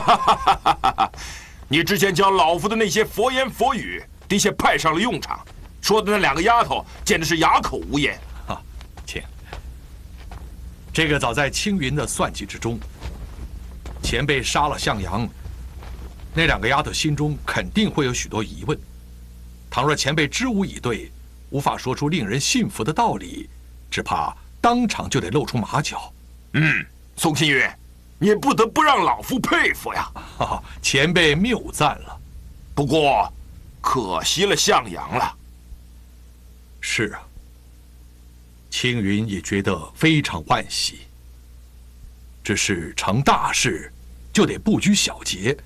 哈！你之前教老夫的那些佛言佛语，的确派上了用场。说的那2个丫头，简直是哑口无言。请。这个早在青云的算计之中，前辈杀了向阳，那2个丫头心中肯定会有许多疑问。倘若前辈知无以对，无法说出令人信服的道理，只怕当场就得露出马脚。宋青云，你不得不让老夫佩服呀！前辈谬赞了。不过，可惜了向阳了。是啊，青云也觉得非常惋惜。只是成大事，就得不拘小节，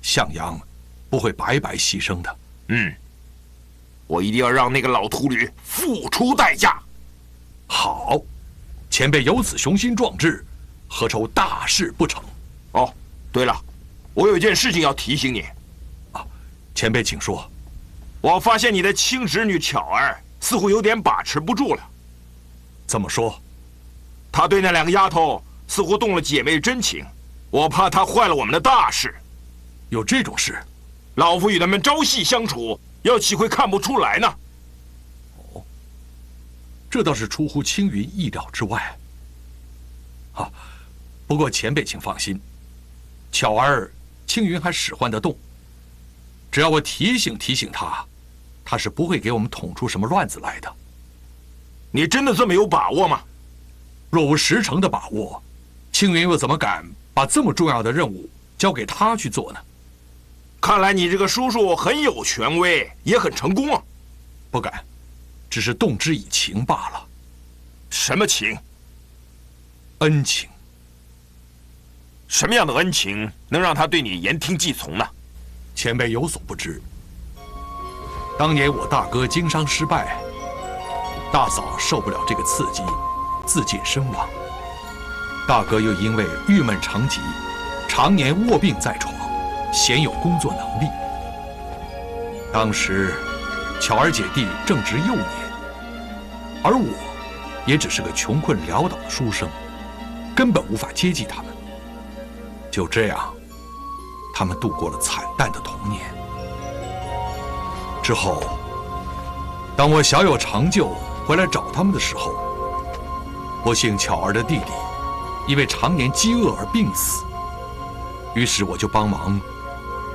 向阳不会白白牺牲的。我一定要让那个老秃驴付出代价。好，前辈有此雄心壮志，何愁大事不成？哦，对了，我有件事情要提醒你。前辈请说。我发现你的亲侄女巧儿似乎有点把持不住了。怎么说？她对那2个丫头似乎动了姐妹真情，我怕她坏了我们的大事。有这种事？老夫与他们朝夕相处，又岂会看不出来呢？这倒是出乎青云意料之外。不过前辈请放心，巧儿，青云还使唤得动。只要我提醒提醒他，他是不会给我们捅出什么乱子来的。你真的这么有把握吗？若无10成的把握，青云又怎么敢把这么重要的任务交给他去做呢？看来你这个叔叔很有权威，也很成功啊。不敢，只是动之以情罢了。什么情？恩情。什么样的恩情能让他对你言听计从呢？前辈有所不知，当年我大哥经商失败，大嫂受不了这个刺激，自尽身亡。大哥又因为郁闷成疾，常年卧病在床，鲜有工作能力。当时，巧儿姐弟正值幼年，而我，也只是个穷困潦倒的书生，根本无法接济他们。就这样，他们度过了惨淡的童年。之后，当我小有成就回来找他们的时候，不幸巧儿的弟弟因为常年饥饿而病死，于是我就帮忙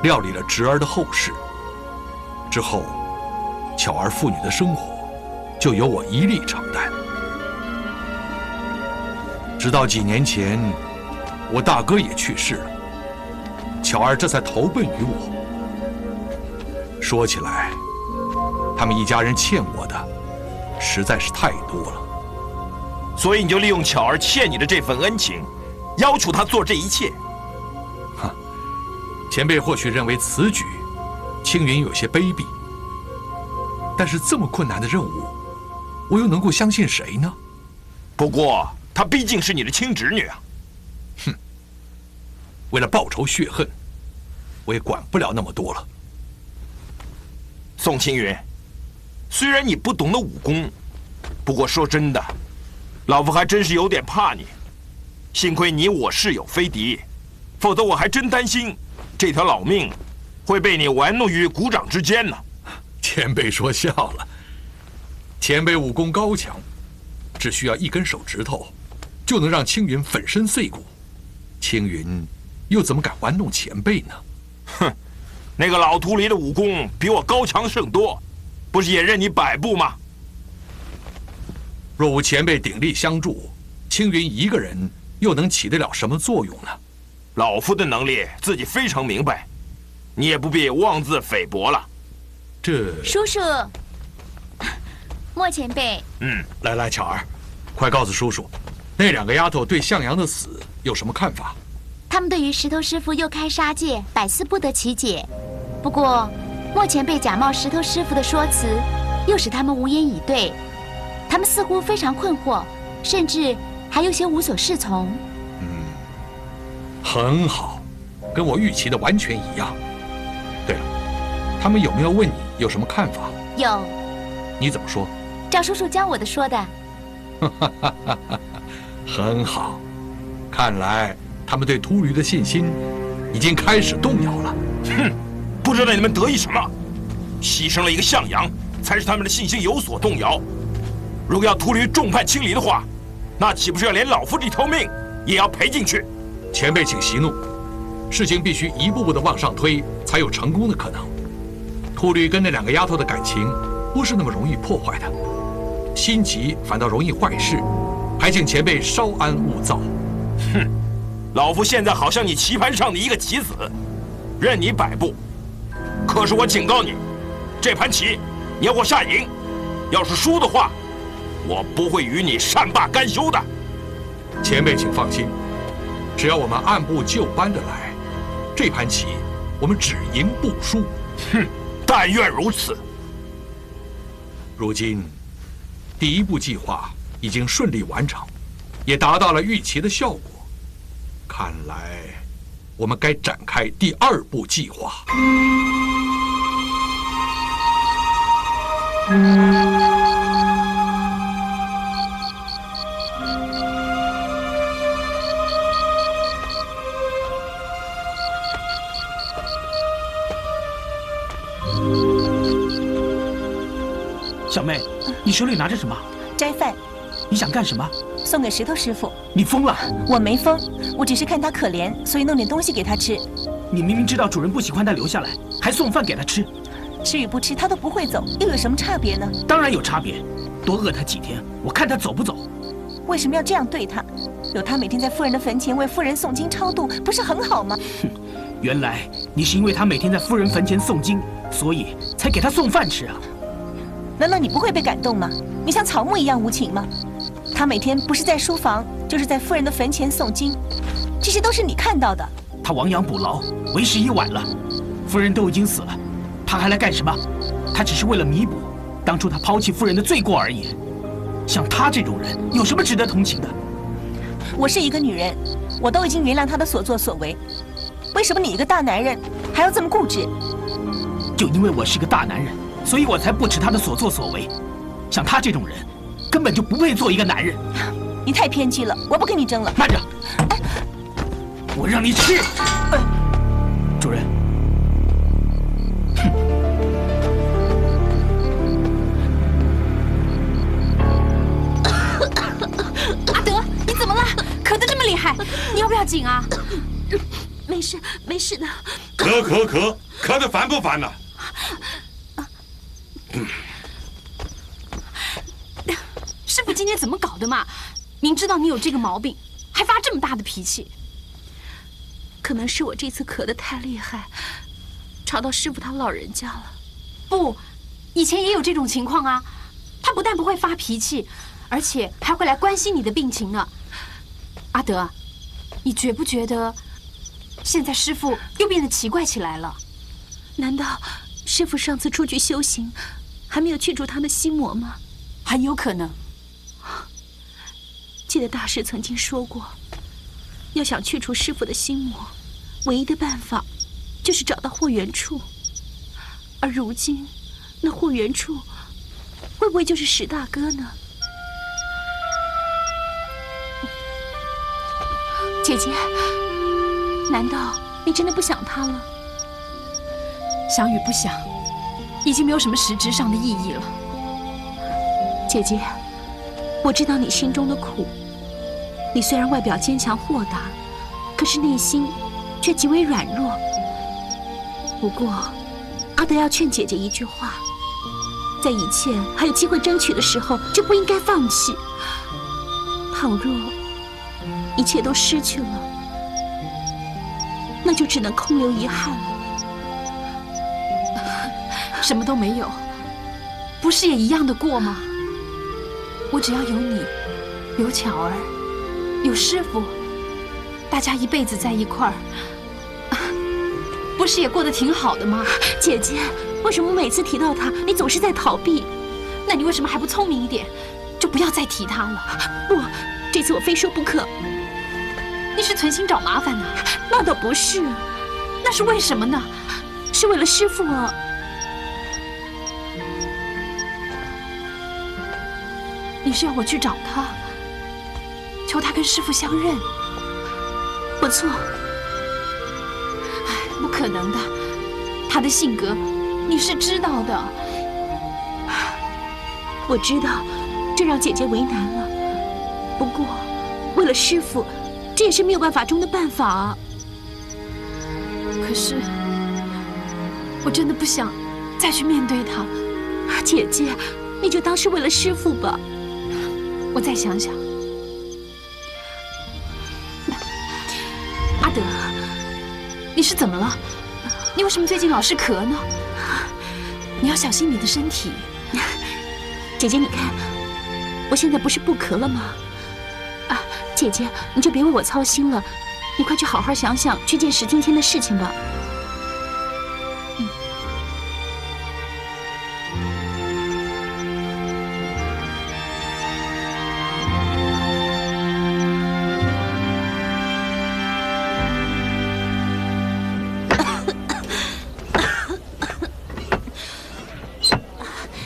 料理了侄儿的后事。之后，巧儿父女的生活就由我一力承担。直到几年前，我大哥也去世了，巧儿这才投奔于我。说起来，他们一家人欠我的实在是太多了。所以你就利用巧儿欠你的这份恩情，要求他做这一切。前辈或许认为此举青云有些卑鄙，但是这么困难的任务，我又能够相信谁呢？不过她毕竟是你的亲侄女啊。为了报仇雪恨，我也管不了那么多了。宋青云，虽然你不懂得武功，不过说真的，老夫还真是有点怕你。幸亏你我是友非敌，否则我还真担心这条老命会被你玩弄于股掌之间呢。前辈说笑了，前辈武功高强，只需要一根手指头，就能让青云粉身碎骨。青云又怎么敢玩弄前辈呢？哼，那个老秃驴的武功比我高强甚多，不是也任你摆布吗？若无前辈鼎力相助，青云一个人又能起得了什么作用呢？老夫的能力自己非常明白，你也不必妄自菲薄了。叔叔，莫前辈。来，巧儿，快告诉叔叔，那2个丫头对向阳的死有什么看法？他们对于石头师傅又开杀戒，百思不得其解。不过，莫前辈假冒石头师傅的说辞，又使他们无言以对。他们似乎非常困惑，甚至还有些无所适从。很好，跟我预期的完全一样。对了，他们有没有问你有什么看法？有。你怎么说？照叔叔教我的说的。很好，看来他们对秃驴的信心已经开始动摇了。哼，不知道你们得意什么？牺牲了一个向阳，才使他们的信心有所动摇。如果要秃驴众叛亲离的话，那岂不是要连老夫这条命也要赔进去？前辈，请息怒。事情必须一步步的往上推，才有成功的可能。秃驴跟那2个丫头的感情不是那么容易破坏的，心急反倒容易坏事，还请前辈稍安勿躁。哼，老夫现在好像你棋盘上的一个棋子，任你摆布。可是我警告你，这盘棋你要给我下赢，要是输的话，我不会与你善罢甘休的。前辈请放心，只要我们按部就班的来，这盘棋我们只赢不输。哼，但愿如此。如今，第1步计划已经顺利完成，也达到了预期的效果。看来，我们该展开第2步计划。小妹，你手里拿着什么？斋饭。你想干什么？送给石头师傅。你疯了！我没疯，我只是看他可怜，所以弄点东西给他吃。你明明知道主人不喜欢他留下来，还送饭给他吃。吃与不吃，他都不会走，又有什么差别呢？当然有差别，多饿他几天，我看他走不走。为什么要这样对他？有他每天在夫人的坟前为夫人诵经超度，不是很好吗？哼，原来你是因为他每天在夫人坟前诵经，所以才给他送饭吃啊？难道你不会被感动吗？你像草木一样无情吗？他每天不是在书房，就是在夫人的坟前诵经，这些都是你看到的。他亡羊补牢，为时已晚了。夫人都已经死了，他还来干什么？他只是为了弥补当初他抛弃夫人的罪过而已。像他这种人，有什么值得同情的？我是一个女人，我都已经原谅他的所作所为，为什么你一个大男人还要这么固执？就因为我是个大男人，所以我才不耻他的所作所为。像他这种人，根本就不配做一个男人。你太偏激了，我不跟你争了。慢着，我让你吃。主人，阿德，你怎么了？咳得这么厉害，你要不要紧啊？没事，没事的。咳得烦不烦呢？师傅今天怎么搞的嘛？明知道你有这个毛病，还发这么大的脾气。可能是我这次咳得太厉害，吵到师傅他老人家了。不，以前也有这种情况啊。他不但不会发脾气，而且还会来关心你的病情呢。阿德，你觉不觉得现在师傅又变得奇怪起来了？难道师傅上次出去修行，还没有去除他的心魔吗？很有可能。记得大师曾经说过，要想去除师傅的心魔，唯一的办法就是找到货源处。而如今，那货源处会不会就是史大哥呢？姐姐，难道你真的不想他了？想与不想，已经没有什么实质上的意义了。姐姐，我知道你心中的苦。你虽然外表坚强豁达，可是内心却极为软弱。不过，阿德要劝姐姐一句话：在一切还有机会争取的时候，就不应该放弃。倘若一切都失去了，那就只能空留遗憾了。什么都没有，不是也一样的过吗？我只要有你，有巧儿，有师傅，大家一辈子在一块儿，不是也过得挺好的吗？姐姐，为什么每次提到他，你总是在逃避？那你为什么还不聪明一点，就不要再提他了？不，这次我非说不可。你是存心找麻烦呢？那倒不是。那是为什么呢？是为了师傅啊。你是要我去找他，求他跟师傅相认？不错。可能的，他的性格你是知道的。我知道，这让姐姐为难了。不过，为了师父，这也是没有办法中的办法啊。可是，我真的不想再去面对他。姐姐，你就当是为了师父吧。我再想想。阿德，你是怎么了？你为什么最近老是咳呢？你要小心你的身体。姐姐，你看，我现在不是不咳了吗？啊，姐姐，你就别为我操心了，你快去好好想想这件事今天的事情吧。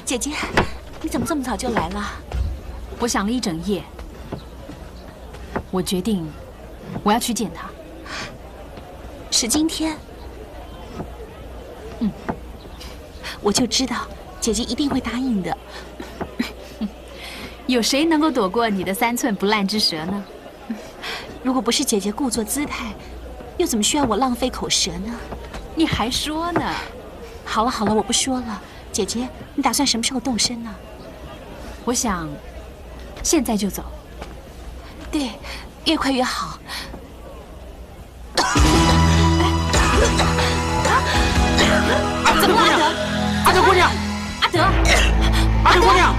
姐姐，你怎么这么早就来了？我想了一整夜，我决定我要去见他。是今天？我就知道姐姐一定会答应的。有谁能够躲过你的3寸不烂之舌呢？如果不是姐姐故作姿态，又怎么需要我浪费口舌呢？你还说呢？好了好了，我不说了。姐姐，你打算什么时候动身呢？我想现在就走。对，越快越好。怎么了，阿德姑娘？阿德，阿德姑娘！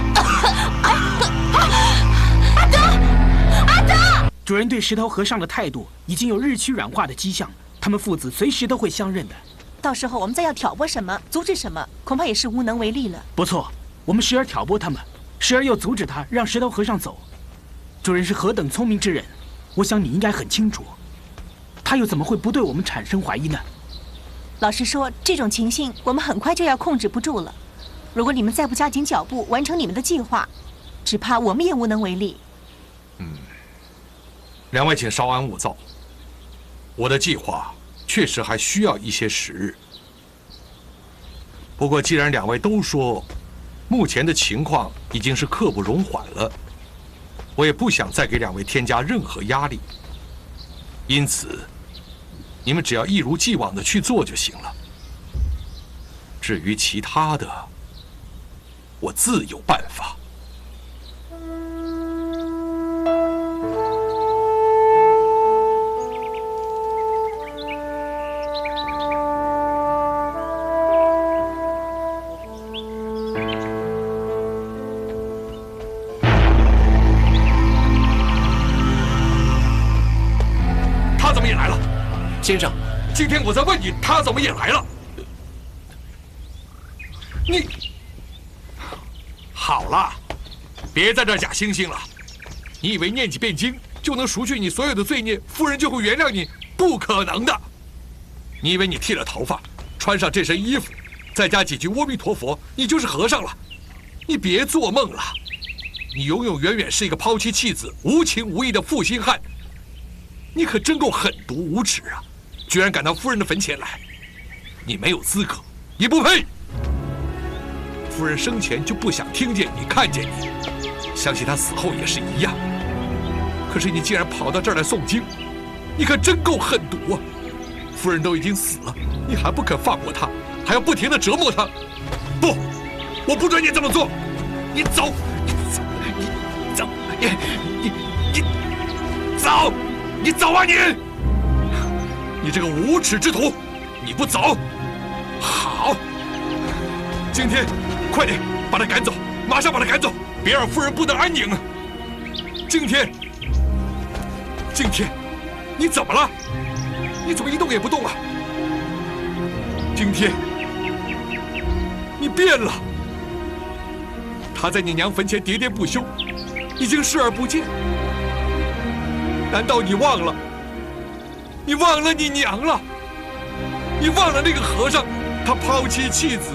阿德，阿德！主人对石头和尚的态度已经有日趋软化的迹象，他们父子随时都会相认的。到时候我们再要挑拨什么、阻止什么，恐怕也是无能为力了。不错，我们时而挑拨他们，时而又阻止他，让石头和尚走。主人是何等聪明之人，我想你应该很清楚。他又怎么会不对我们产生怀疑呢？老实说，这种情形我们很快就要控制不住了。如果你们再不加紧脚步，完成你们的计划，只怕我们也无能为力。两位请稍安勿躁，我的计划确实还需要一些时日。不过既然两位都说目前的情况已经是刻不容缓了，我也不想再给两位添加任何压力，因此你们只要一如既往的去做就行了。至于其他的，我自有办法。先生，今天我在问你，他怎么也来了？你好了，别在这假惺惺了。你以为念几遍经就能赎去你所有的罪孽，夫人就会原谅你？不可能的。你以为你剃了头发，穿上这身衣服，再加几句阿弥陀佛，你就是和尚了？你别做梦了。你永永远远是一个抛妻弃子、无情无义的负心汉。你可真够狠毒无耻啊！居然敢到夫人的坟前来，你没有资格，你不配。夫人生前就不想听见你、看见你，相信她死后也是一样。可是你竟然跑到这儿来诵经，你可真够狠毒啊！夫人都已经死了，你还不肯放过她，还要不停地折磨她。不，我不准你这么做！你走，你走，你走，你走啊你！你这个无耻之徒，你不走，好！今天，快点把他赶走，马上把他赶走，别让夫人不得安宁。今天，你怎么了？你怎么一动也不动啊？今天，你变了。他在你娘坟前喋喋不休，已经视而不见。难道你忘了？你忘了你娘了？你忘了那个和尚，他抛妻弃子，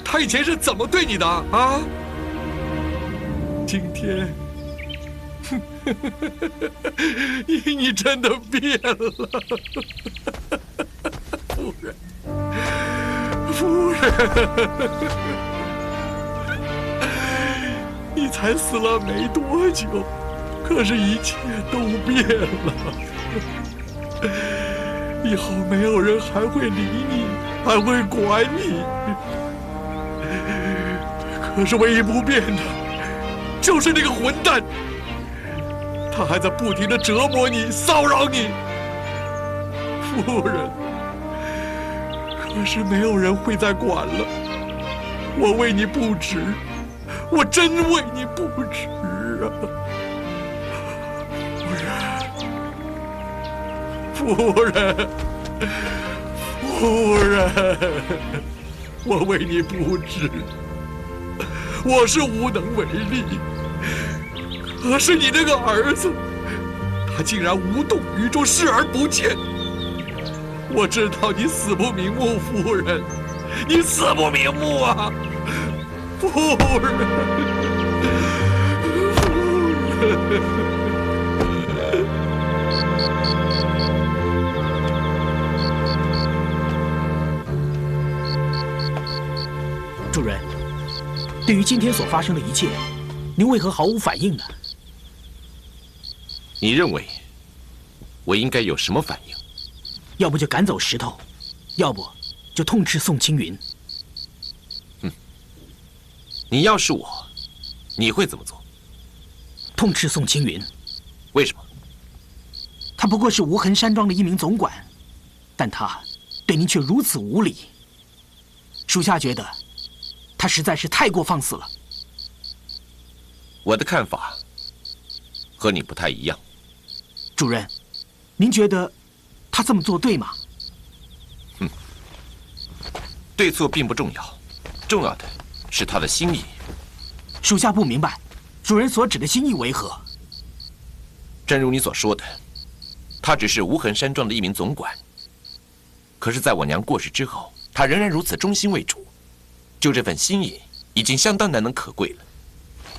他以前是怎么对你的啊？今天，你真的变了，夫你才死了没多久，可是一切都变了。以后没有人还会理你，还会管你。可是唯一不变的，就是那个混蛋，他还在不停地折磨你、骚扰你。夫人，可是没有人会再管了。我为你不值，我真为你不值啊！夫人，夫人，我为你不值，我是无能为力。可是你那个儿子，他竟然无动于衷，视而不见。我知道你死不瞑目，夫人，你死不瞑目啊，夫人，夫人。主人，对于今天所发生的一切，您为何毫无反应呢？你认为我应该有什么反应？要不就赶走石头，要不就痛斥宋青云。你要是我，你会怎么做？痛斥宋青云。为什么？他不过是无痕山庄的一名总管，但他对您却如此无礼。属下觉得他实在是太过放肆了。我的看法和你不太一样。主人，您觉得他这么做对吗？对错并不重要，重要的是他的心意。属下不明白，主人所指的心意为何？正如你所说的，他只是无痕山庄的一名总管。可是，在我娘过世之后，他仍然如此忠心为主，就这份心意，已经相当难能可贵了。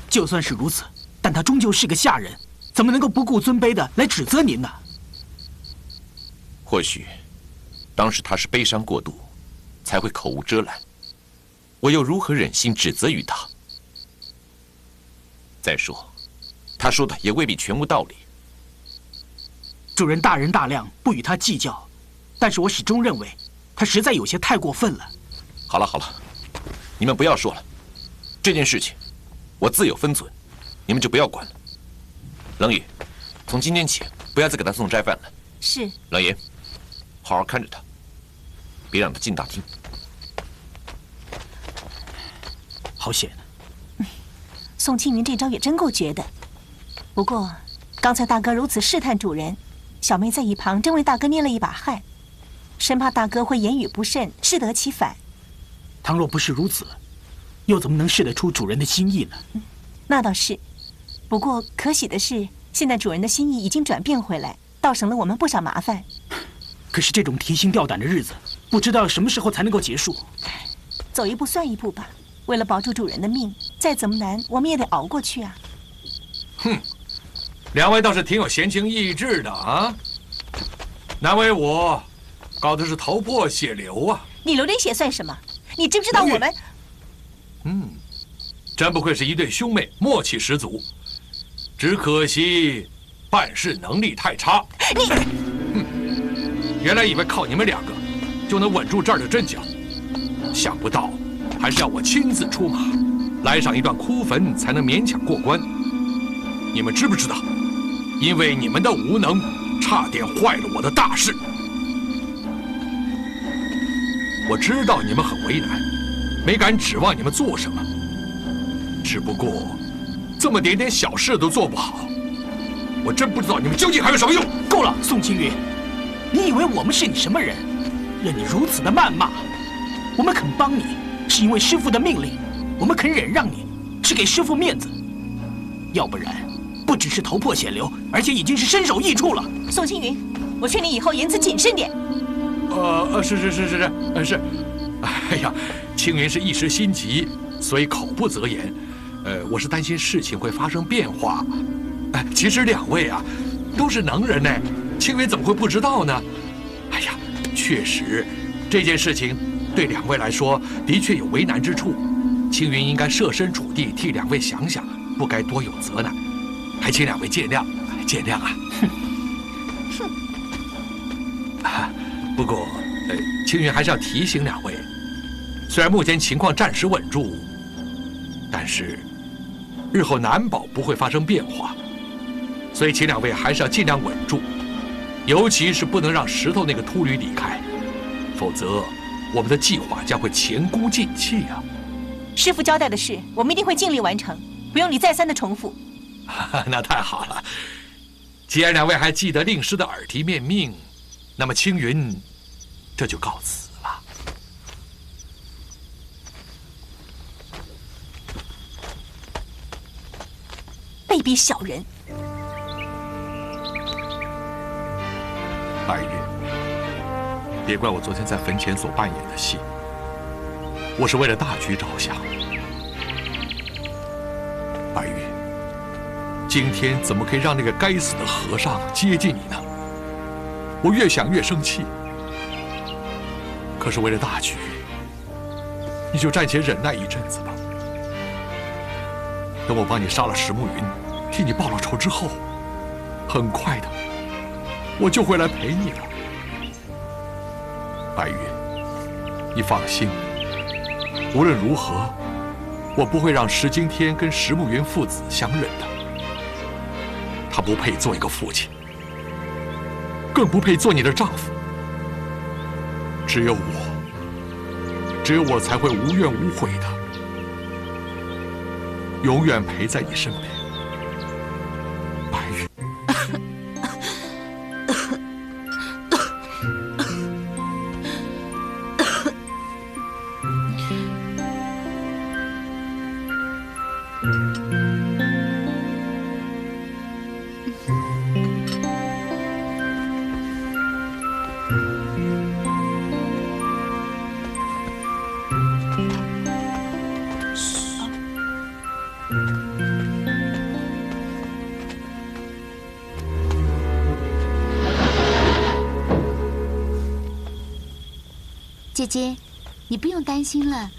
就算是如此，但他终究是个下人，怎么能够不顾尊卑的来指责您呢？或许，当时他是悲伤过度，才会口无遮拦。我又如何忍心指责于他？再说，他说的也未必全无道理。主人大人大量，不与他计较，但是我始终认为，他实在有些太过分了。好了好了，你们不要说了，这件事情我自有分寸，你们就不要管了。冷雨，从今天起不要再给他送斋饭了。是。冷言，好好看着他，别让他进大厅。好险！宋青云这招也真够绝的。不过，刚才大哥如此试探主人，小妹在一旁真为大哥捏了一把汗，生怕大哥会言语不慎，适得其反。倘若不是如此，又怎么能试得出主人的心意呢？那倒是。不过可喜的是，现在主人的心意已经转变回来，倒省了我们不少麻烦。可是这种提心吊胆的日子，不知道什么时候才能够结束。走一步算一步吧。为了保住主人的命，再怎么难，我们也得熬过去啊。哼，两位倒是挺有闲情逸致的啊。难为我，搞的是头破血流啊。你流点血算什么？你知不知道我们？真不愧是一对兄妹，默契十足。只可惜办事能力太差。你，原来以为靠你们两个就能稳住这儿的阵脚，想不到还是要我亲自出马，来上一段哭坟才能勉强过关。你们知不知道？因为你们的无能，差点坏了我的大事。我知道你们很为难，没敢指望你们做什么。只不过，这么点小事都做不好，我真不知道你们究竟还有什么用。够了，宋青云，你以为我们是你什么人？任你如此的谩骂，我们肯帮你，是因为师父的命令，我们肯忍让你，是给师父面子。要不然，不只是头破血流，而且已经是身首异处了。宋青云，我劝你以后言辞谨慎点。是。哎呀，青云是一时心急，所以口不择言。我是担心事情会发生变化。其实两位啊，都是能人呢，青云怎么会不知道呢？哎呀，确实，这件事情对2位来说的确有为难之处，青云应该设身处地替2位想想，不该多有责难，还请2位见谅，见谅啊！不过，青云还是要提醒2位，虽然目前情况暂时稳住，但是日后难保不会发生变化，所以请2位还是要尽量稳住，尤其是不能让石头那个秃驴离开，否则我们的计划将会前功尽弃啊！师父交代的事，我们一定会尽力完成，不用你再三的重复。那太好了，既然2位还记得令师的耳提面命，那么青云这就告辞了。卑鄙小人！白玉，别怪我昨天在坟前所扮演的戏，我是为了大局着想。白玉，今天怎么可以让那个该死的和尚接近你呢？我越想越生气。可是为了大局，你就暂且忍耐一阵子吧。等我帮你杀了石慕云，替你报了仇之后，很快的，我就会来陪你了。白玉，你放心，无论如何，我不会让石惊天跟石慕云父子相认的。他不配做一个父亲，更不配做你的丈夫。只有我才会无怨无悔的，永远陪在你身边。白玉。姐姐，你不用担心了。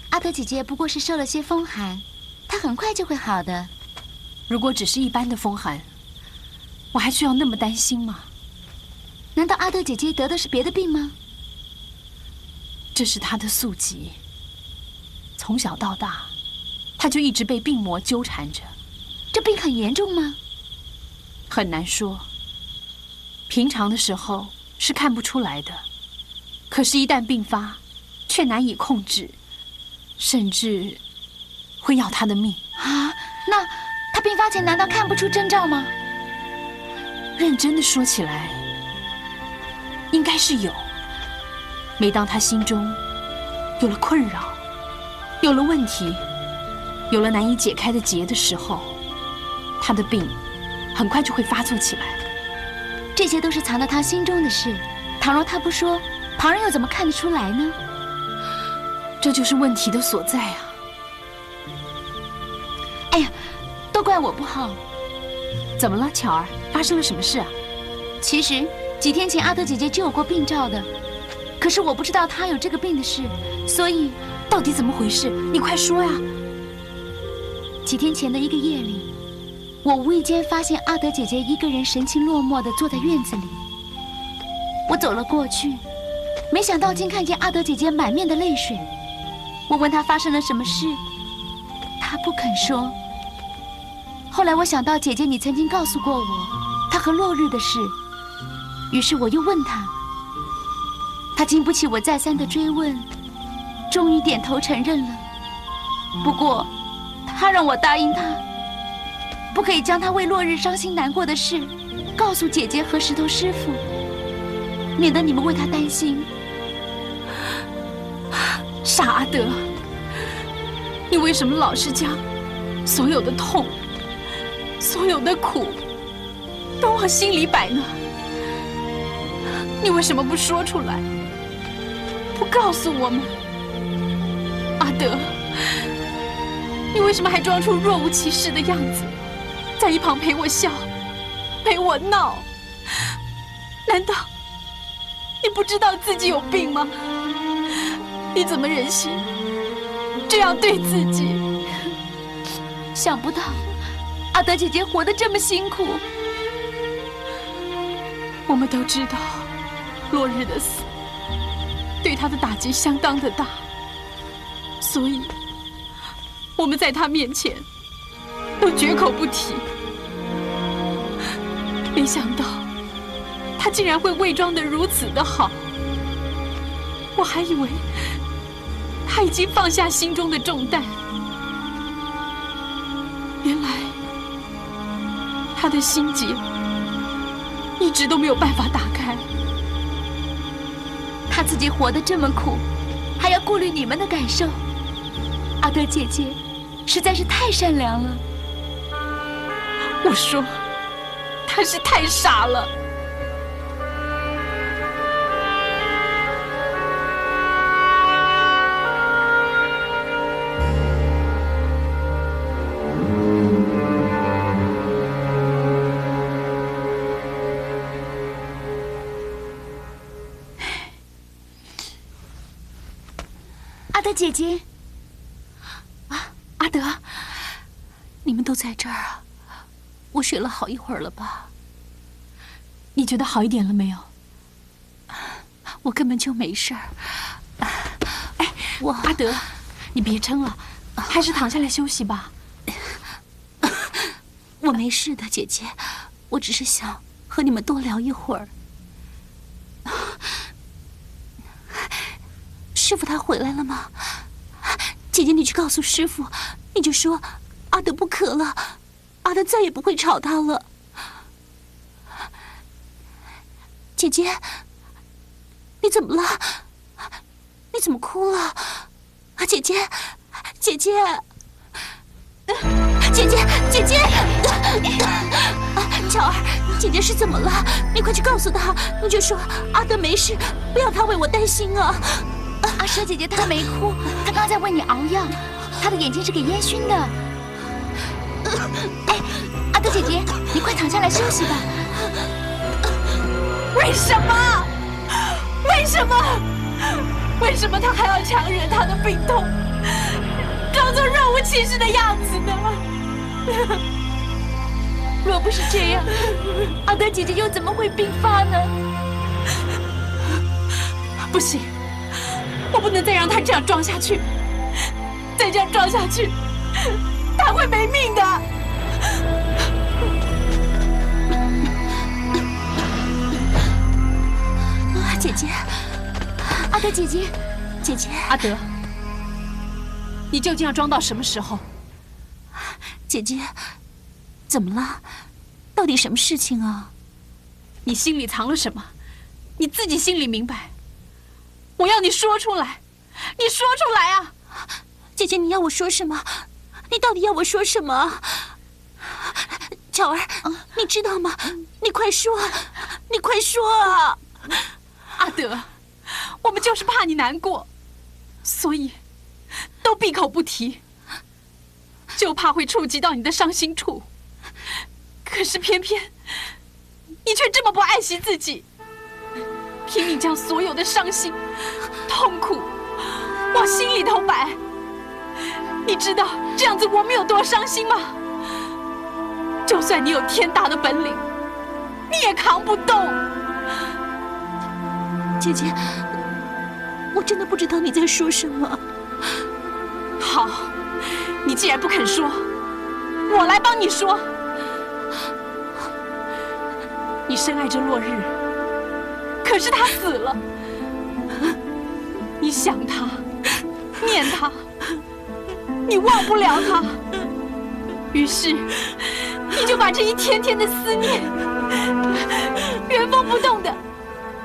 阿德姐姐不过是受了些风寒，她很快就会好的。如果只是一般的风寒，我还需要那么担心吗？难道阿德姐姐得的是别的病吗？这是她的宿疾。从小到大，她就一直被病魔纠缠着。这病很严重吗？很难说。平常的时候是看不出来的。可是，一旦病发，却难以控制，甚至会要他的命啊！那他病发前难道看不出征兆吗？认真的说起来，应该是有。每当他心中有了困扰，有了问题，有了难以解开的结的时候，他的病很快就会发作起来。这些都是藏在他心中的事，倘若他不说，旁人又怎么看得出来呢？这就是问题的所在啊！哎呀，都怪我不好。怎么了，巧儿？发生了什么事啊？其实几天前阿德姐姐就有过病兆的，可是我不知道她有这个病的事，所以到底怎么回事？你快说呀！几天前的一个夜里，我无意间发现阿德姐姐一个人神情落寞地坐在院子里。我走了过去，没想到竟看见阿德姐姐满面的泪水。我问她发生了什么事，她不肯说。后来我想到姐姐你曾经告诉过我她和落日的事，于是我又问她，她经不起我再三的追问，终于点头承认了。不过她让我答应她，不可以将她为落日伤心难过的事告诉姐姐和石头师傅，免得你们为她担心。傻阿德，你为什么老是将所有的痛、所有的苦都往心里摆呢？你为什么不说出来，不告诉我们？阿德，你为什么还装出若无其事的样子，在一旁陪我笑，陪我闹？难道你不知道自己有病吗？你怎么忍心这样对自己？想不到阿德姐姐活得这么辛苦。我们都知道，落日的死对她的打击相当的大，所以我们在她面前都绝口不提。没想到她竟然会伪装得如此的好，我还以为她已经放下心中的重担，原来她的心结一直都没有办法打开。她自己活得这么苦，还要顾虑你们的感受。阿德姐姐实在是太善良了。我说，她是太傻了。阿德姐姐，阿德，你们都在这儿啊？我睡了好一会儿了吧？你觉得好一点了没有？我根本就没事儿。哎，阿德，你别撑了，还是躺下来休息吧。我没事的，姐姐，我只是想和你们多聊一会儿。师傅他回来了吗？姐姐，你去告诉师傅，你就说阿德不渴了，阿德再也不会吵他了。姐姐，你怎么了？你怎么哭了？啊，姐姐，姐姐，姐姐，姐姐，巧儿，姐姐是怎么了？你快去告诉她，你就说阿德没事，不要他为我担心啊。阿蛇姐姐她没哭，她刚在为你熬药，她的眼睛是给烟熏的。哎，阿德姐姐，你快躺下来休息吧。为什么？为什么？为什么他还要强忍他的病痛，装作若无其事的样子呢？若不是这样，阿德姐姐又怎么会病发呢？不行，我不能再让他这样装下去，再这样装下去，他会没命的。姐姐，阿德姐姐，姐姐，阿德，你究竟要装到什么时候？姐姐，怎么了？到底什么事情啊？你心里藏了什么？你自己心里明白。我要你说出来，你说出来啊！姐姐，你要我说什么？你到底要我说什么？巧儿，你知道吗？你快说，你快说啊！阿德，我们就是怕你难过，所以都闭口不提，就怕会触及到你的伤心处。可是偏偏你却这么不爱惜自己，拼命将所有的伤心、痛苦往心里头摆。你知道这样子我们有多伤心吗？就算你有天大的本领，你也扛不动。姐姐，我真的不知道你在说什么。好，你既然不肯说，我来帮你说。你深爱着落日，可是他死了。你想他，念他，你忘不了他，于是你就把这一天天的思念，原封不动的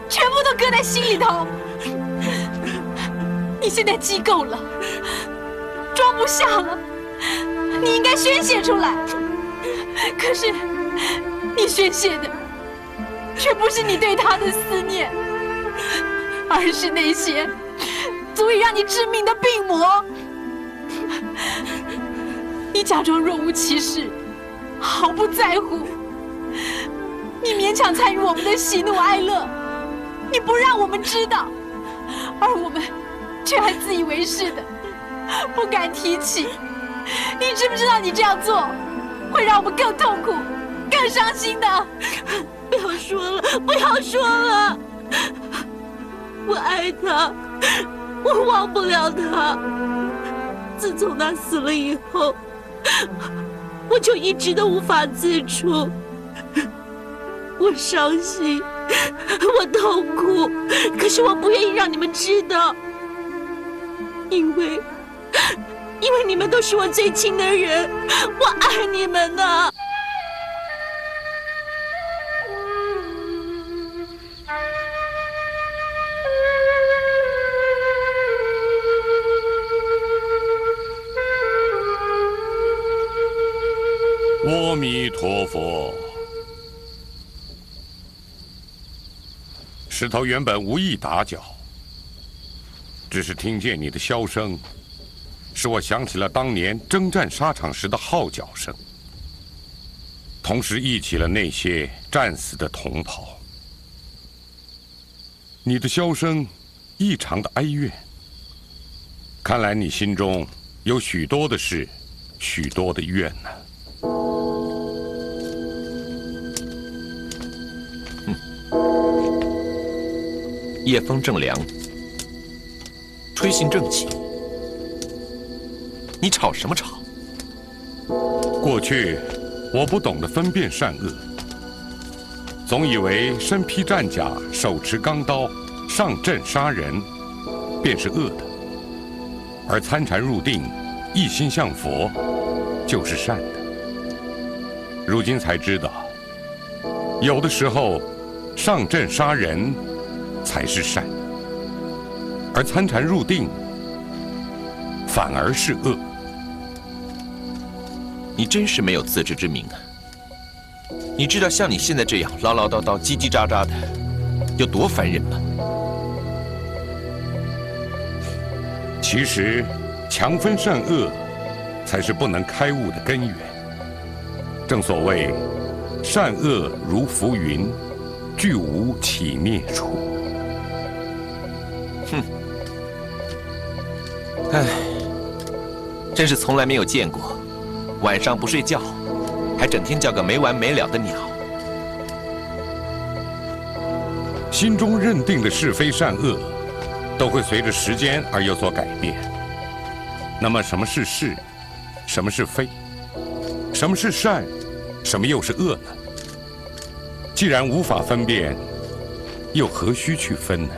全部都搁在心里头。你现在积够了，装不下了，你应该宣泄出来。可是你宣泄的却不是你对他的思念，而是那些足以让你致命的病魔。你假装若无其事，毫不在乎，你勉强参与我们的喜怒哀乐，你不让我们知道，而我们却还自以为是的，不敢提起。你知不知道你这样做会让我们更痛苦、更伤心的？不要说了，不要说了！我爱他，我忘不了他。自从他死了以后，我就一直都无法自处。我伤心，我痛苦，可是我不愿意让你们知道，因为你们都是我最亲的人，我爱你们呢。阿弥陀佛。石头原本无意打搅，只是听见你的箫声，使我想起了当年征战沙场时的号角声，同时忆起了那些战死的同袍。你的箫声异常的哀怨，看来你心中有许多的事，许多的怨呢。夜风正凉，吹信正气，你吵什么吵？过去我不懂得分辨善恶，总以为身披战甲、手持钢刀上阵杀人便是恶的，而参禅入定、一心向佛就是善的。如今才知道，有的时候上阵杀人才是善，而参禅入定反而是恶。你真是没有自知之明啊！你知道像你现在这样唠唠叨叨、叽叽喳喳的，有多烦人吗？其实，强分善恶，才是不能开悟的根源。正所谓，善恶如浮云，俱无起灭处。哼，唉，真是从来没有见过，晚上不睡觉，还整天叫个没完没了的鸟。心中认定的是非善恶，都会随着时间而有所改变。那么，什么是是，什么是非，什么是善，什么又是恶呢？既然无法分辨，又何须去分呢？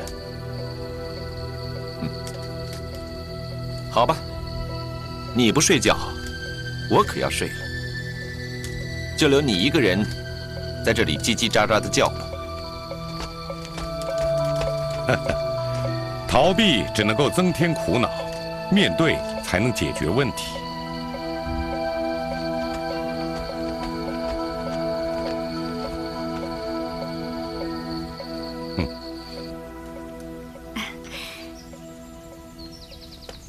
好吧，你不睡觉，我可要睡了。就留你一个人在这里叽叽喳喳的叫吧。逃避只能够增添苦恼，面对才能解决问题。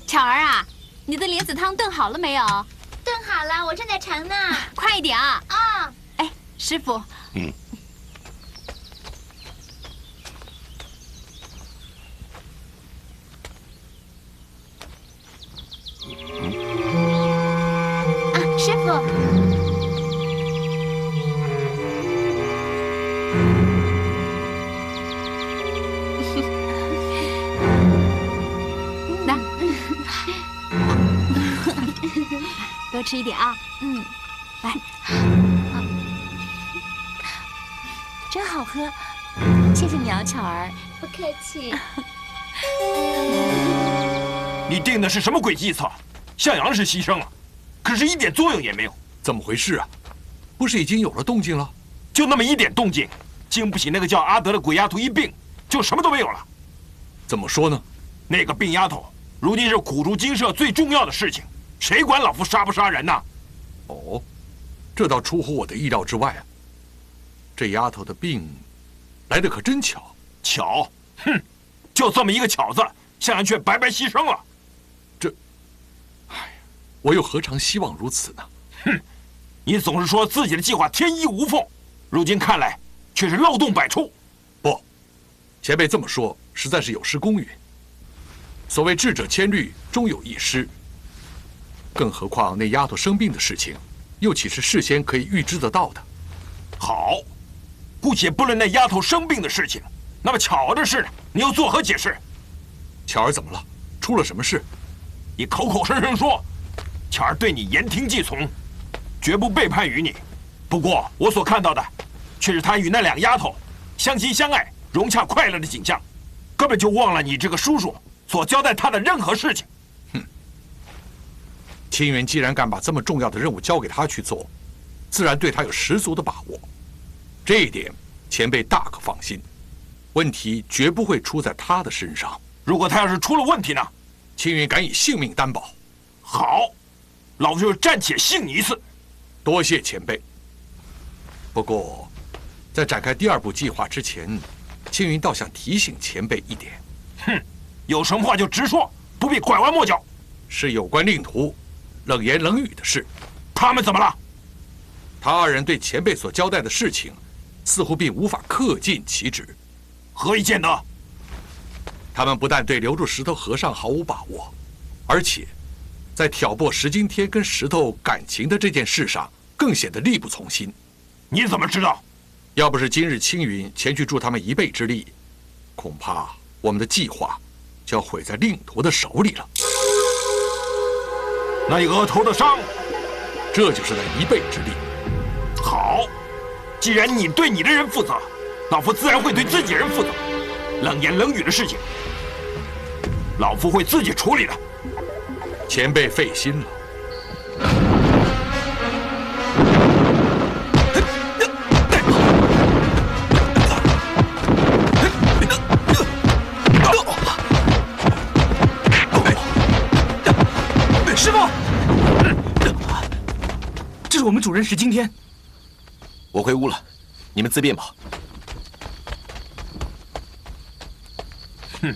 巧儿啊，你的莲子汤炖好了没有？炖好了，我正在盛呢。快一点啊！啊，哎，师傅。师傅。来，多吃一点啊。来，真好喝，谢谢你啊，巧儿。不客气。你定的是什么鬼计策？向阳是牺牲了，可是一点作用也没有。怎么回事啊？不是已经有了动静了？就那么一点动静，经不起那个叫阿德的鬼丫头一病，就什么都没有了。怎么说呢？那个病丫头如今是苦竹精舍最重要的事情，谁管老夫杀不杀人呢？哦，这倒出乎我的意料之外啊。这丫头的病来得可真巧。巧？哼，就这么一个巧字，向阳却白白牺牲了。我又何尝希望如此呢？哼，你总是说自己的计划天衣无缝，如今看来却是漏洞百出。不，前辈这么说实在是有失公允。所谓智者千虑，终有一失。更何况那丫头生病的事情，又岂是事先可以预知得到的？好，姑且不论那丫头生病的事情，那么巧儿的事呢？你又作何解释？巧儿怎么了？出了什么事？你口口声声说，巧儿对你言听计从，绝不背叛于你。不过我所看到的，却是她与那两个丫头相亲相爱、融洽快乐的景象，根本就忘了你这个叔叔所交代她的任何事情。哼！清源既然敢把这么重要的任务交给他去做，自然对他有十足的把握。这一点，前辈大可放心，问题绝不会出在他的身上。如果他要是出了问题呢？青云敢以性命担保。好，老夫就暂且信你一次。多谢前辈。不过，在展开第二步计划之前，青云倒想提醒前辈一点。哼，有什么话就直说，不必拐弯抹角。是有关令徒冷言冷语的事。他们怎么了？他二人对前辈所交代的事情，似乎并无法恪尽其职。何以见得？他们不但对留住石头和尚毫无把握，而且在挑拨石金天跟石头感情的这件事上，更显得力不从心。你怎么知道？要不是今日青云前去助他们一臂之力，恐怕我们的计划就要毁在令徒的手里了。那你额头的伤，这就是那一臂之力。好，既然你对你的人负责，老夫自然会对自己人负责。冷言冷语的事情，老夫会自己处理的。前辈费心了。师傅，这是我们主人石惊天。我回屋了，你们自便吧。哼，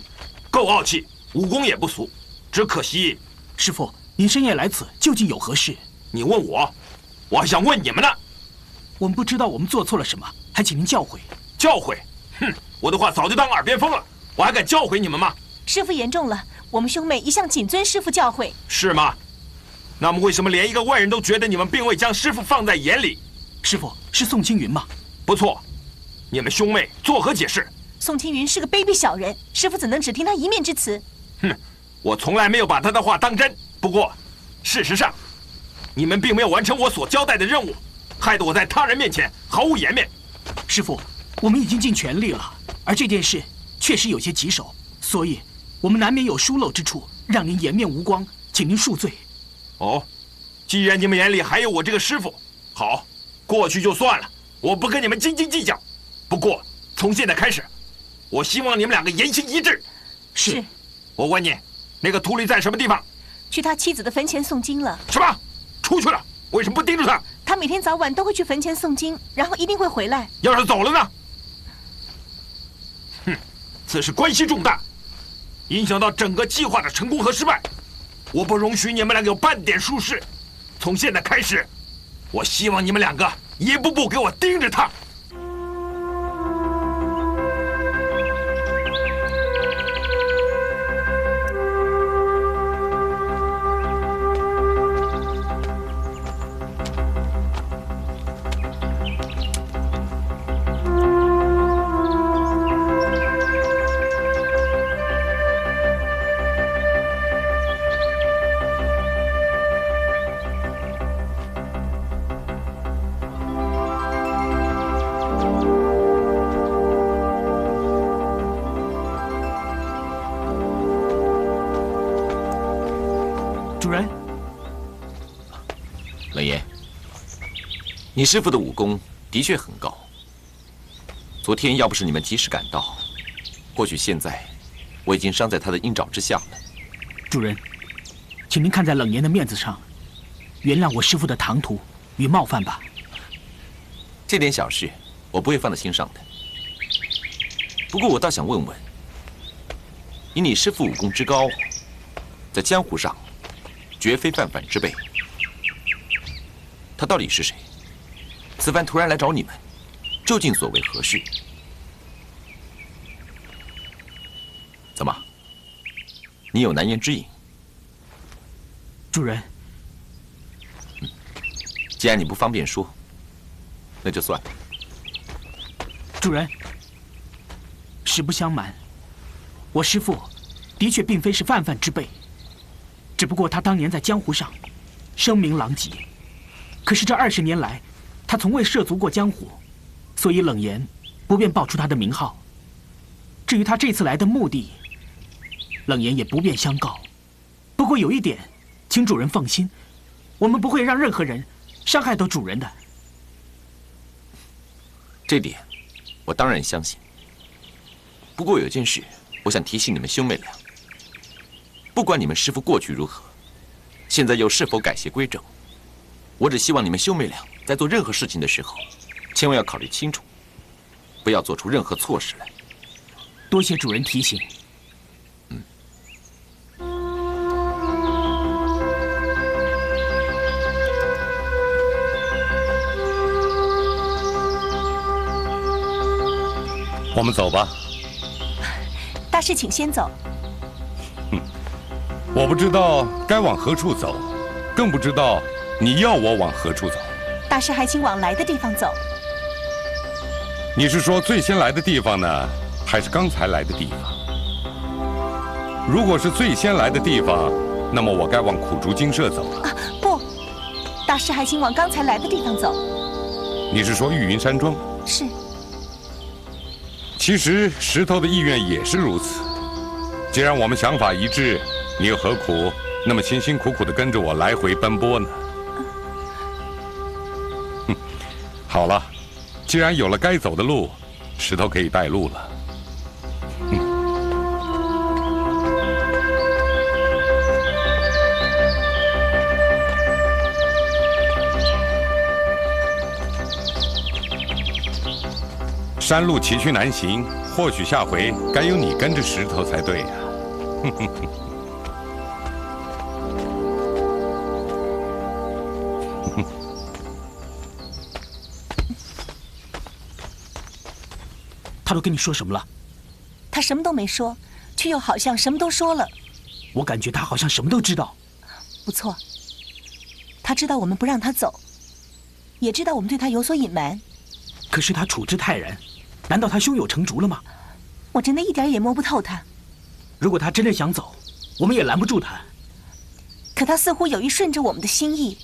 够傲气，武功也不俗，只可惜。师傅，您深夜来此，究竟有何事？你问我，我还想问你们呢。我们不知道我们做错了什么，还请您教诲。教诲？哼，我的话早就当耳边风了，我还敢教诲你们吗？师傅言重了，我们兄妹一向谨遵师傅教诲。是吗？那么为什么连一个外人都觉得你们并未将师傅放在眼里？师傅，是宋青云吗？不错，你们兄妹作何解释？宋青云是个卑鄙小人，师傅怎能只听他一面之词？哼，我从来没有把他的话当真。不过，事实上，你们并没有完成我所交代的任务，害得我在他人面前毫无颜面。师傅，我们已经尽全力了，而这件事确实有些棘手，所以我们难免有疏漏之处，让您颜面无光，请您恕罪。哦，既然你们眼里还有我这个师傅，好，过去就算了，我不跟你们斤斤计较。不过从现在开始，我希望你们两个言行一致。是。我问你，那个秃驴在什么地方？去他妻子的坟前诵经了。什么？出去了？为什么不盯住他？他每天早晚都会去坟前诵经，然后一定会回来。要是走了呢？哼，此事关系重大，影响到整个计划的成功和失败。我不容许你们两个有半点疏失。从现在开始，我希望你们两个一步步给我盯着他。主人，冷言，你师父的武功的确很高。昨天要不是你们及时赶到，或许现在我已经伤在他的鹰爪之下了。主人，请您看在冷言的面子上，原谅我师父的唐突与冒犯吧。这点小事我不会放在心上的。不过我倒想问问，以你师父武功之高，在江湖上绝非泛泛之辈。他到底是谁？此番突然来找你们，究竟所为何事？怎么，你有难言之隐。主人，既然你不方便说，那就算了。主人，实不相瞒，我师父的确并非是泛泛之辈，只不过他当年在江湖上声名狼藉，可是这20年来，他从未涉足过江湖，所以冷言不便报出他的名号。至于他这次来的目的，冷言也不便相告。不过有一点，请主人放心，我们不会让任何人伤害到主人的。这点我当然相信。不过有件事，我想提醒你们兄妹俩：不管你们师父过去如何，现在又是否改邪归正，我只希望你们兄妹俩在做任何事情的时候，千万要考虑清楚，不要做出任何错事来。多谢主人提醒。我们走吧。大师，请先走。我不知道该往何处走，更不知道你要我往何处走。大师还请往来的地方走。你是说最先来的地方呢，还是刚才来的地方？如果是最先来的地方，那么我该往苦竹精舍走了。啊，不，大师还请往刚才来的地方走。你是说玉云山庄？是。其实石头的意愿也是如此。既然我们想法一致，你又何苦那么辛辛苦苦地跟着我来回奔波呢？好了，既然有了该走的路，石头可以带路了。山路崎岖难行，或许下回该由你跟着石头才对呀。他都跟你说什么了？他什么都没说，却又好像什么都说了。我感觉他好像什么都知道。不错，他知道我们不让他走，也知道我们对他有所隐瞒。可是他处之泰然，难道他胸有成竹了吗？我真的一点也摸不透他。如果他真的想走，我们也拦不住他。可他似乎有意顺着我们的心意，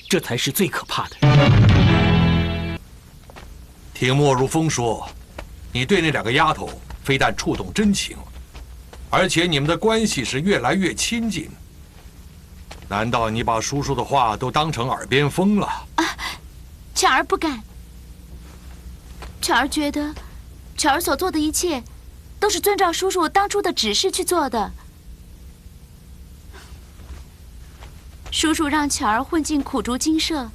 这才是最可怕的。听莫如风说，你对那2个丫头非但触动真情，而且你们的关系是越来越亲近。难道你把叔叔的话都当成耳边风了？啊，巧儿不敢。巧儿觉得，巧儿所做的一切，都是遵照叔叔当初的指示去做的。叔叔让巧儿混进苦竹精舍，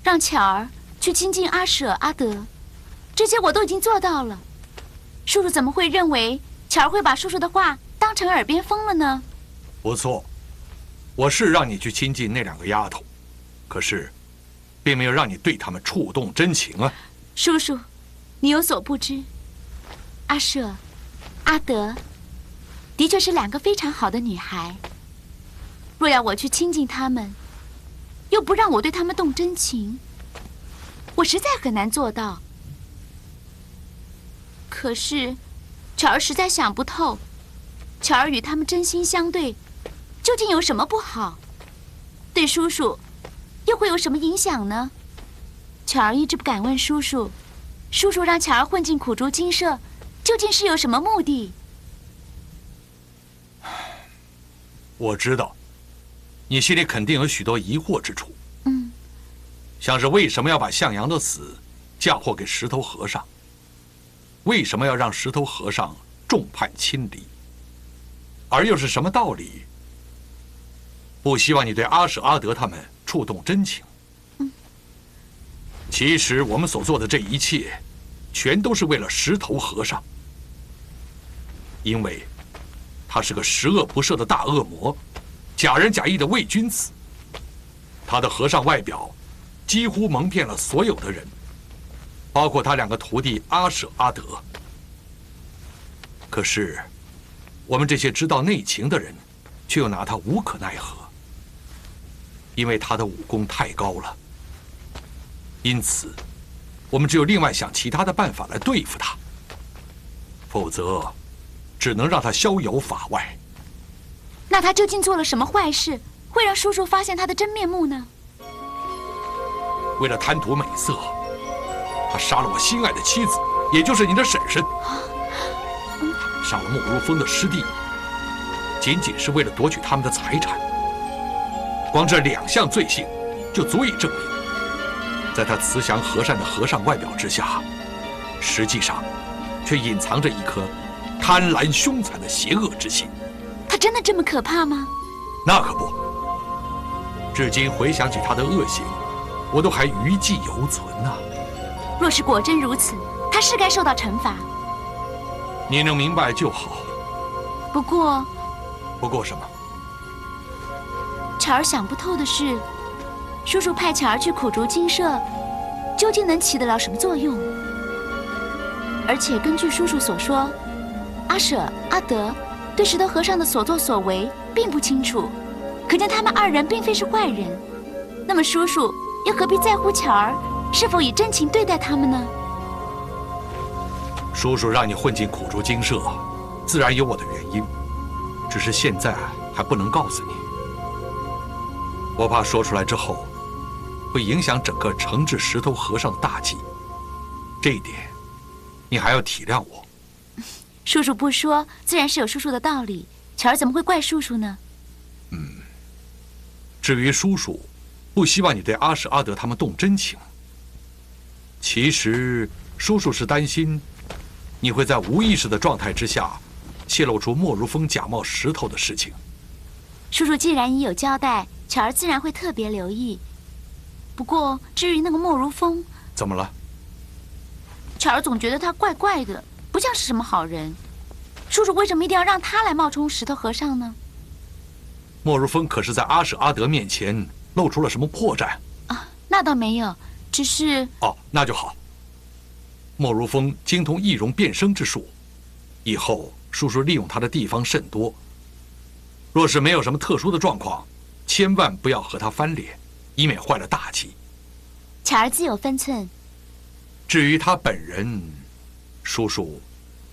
让巧儿去亲近阿舍、阿德，这些我都已经做到了。叔叔怎么会认为巧儿会把叔叔的话当成耳边风了呢？不错，我是让你去亲近那2个丫头，可是，并没有让你对她们触动真情啊。叔叔，你有所不知，阿舍、阿德，的确是2个非常好的女孩。若要我去亲近她们，又不让我对她们动真情，我实在很难做到。可是，巧儿实在想不透，巧儿与他们真心相对，究竟有什么不好？对叔叔，又会有什么影响呢？巧儿一直不敢问叔叔，叔叔让巧儿混进苦竹精舍，究竟是有什么目的？我知道，你心里肯定有许多疑惑之处。像是为什么要把向阳的死嫁祸给石头和尚？为什么要让石头和尚众叛亲离？而又是什么道理？不希望你对阿舍、阿德他们触动真情。其实我们所做的这一切，全都是为了石头和尚，因为他是个十恶不赦的大恶魔，假仁假义的伪君子。他的和尚外表几乎蒙骗了所有的人，包括他2个徒弟阿舍、阿德。可是，我们这些知道内情的人，却又拿他无可奈何，因为他的武功太高了。因此，我们只有另外想其他的办法来对付他，否则，只能让他逍遥法外。那他究竟做了什么坏事，会让叔叔发现他的真面目呢？为了贪图美色，他杀了我心爱的妻子，也就是你的婶婶，杀了莫如风的师弟，仅仅是为了夺取他们的财产。光这2项罪行，就足以证明，在他慈祥和善的和尚外表之下，实际上却隐藏着一颗贪婪凶残的邪恶之心。他真的这么可怕吗？那可不，至今回想起他的恶行，我都还余悸犹存啊。若是果真如此，他是该受到惩罚。你能明白就好。不过什么？巧儿想不透的是，叔叔派巧儿去苦竹精舍，究竟能起得了什么作用？而且根据叔叔所说，阿舍、阿德对石头和尚的所作所为并不清楚，可见他们2人并非是坏人。那么叔叔又何必在乎巧儿是否以真情对待他们呢？叔叔让你混进苦竹精舍，自然有我的原因，只是现在还不能告诉你。我怕说出来之后，会影响整个惩治石头和尚的大计。这一点，你还要体谅我。叔叔不说，自然是有叔叔的道理。巧儿怎么会怪叔叔呢？至于叔叔，不希望你对阿史阿德他们动真情。其实，叔叔是担心，你会在无意识的状态之下，泄露出莫如风假冒石头的事情。叔叔既然已有交代，巧儿自然会特别留意。不过，至于那个莫如风，怎么了？巧儿总觉得他怪怪的，不像是什么好人。叔叔为什么一定要让他来冒充石头和尚呢？莫如风可是在阿史阿德面前露出了什么破绽？啊，那倒没有，只是……哦，那就好。莫如风精通易容变声之术，以后叔叔利用他的地方甚多。若是没有什么特殊的状况，千万不要和他翻脸，以免坏了大计。巧儿自有分寸。至于他本人，叔叔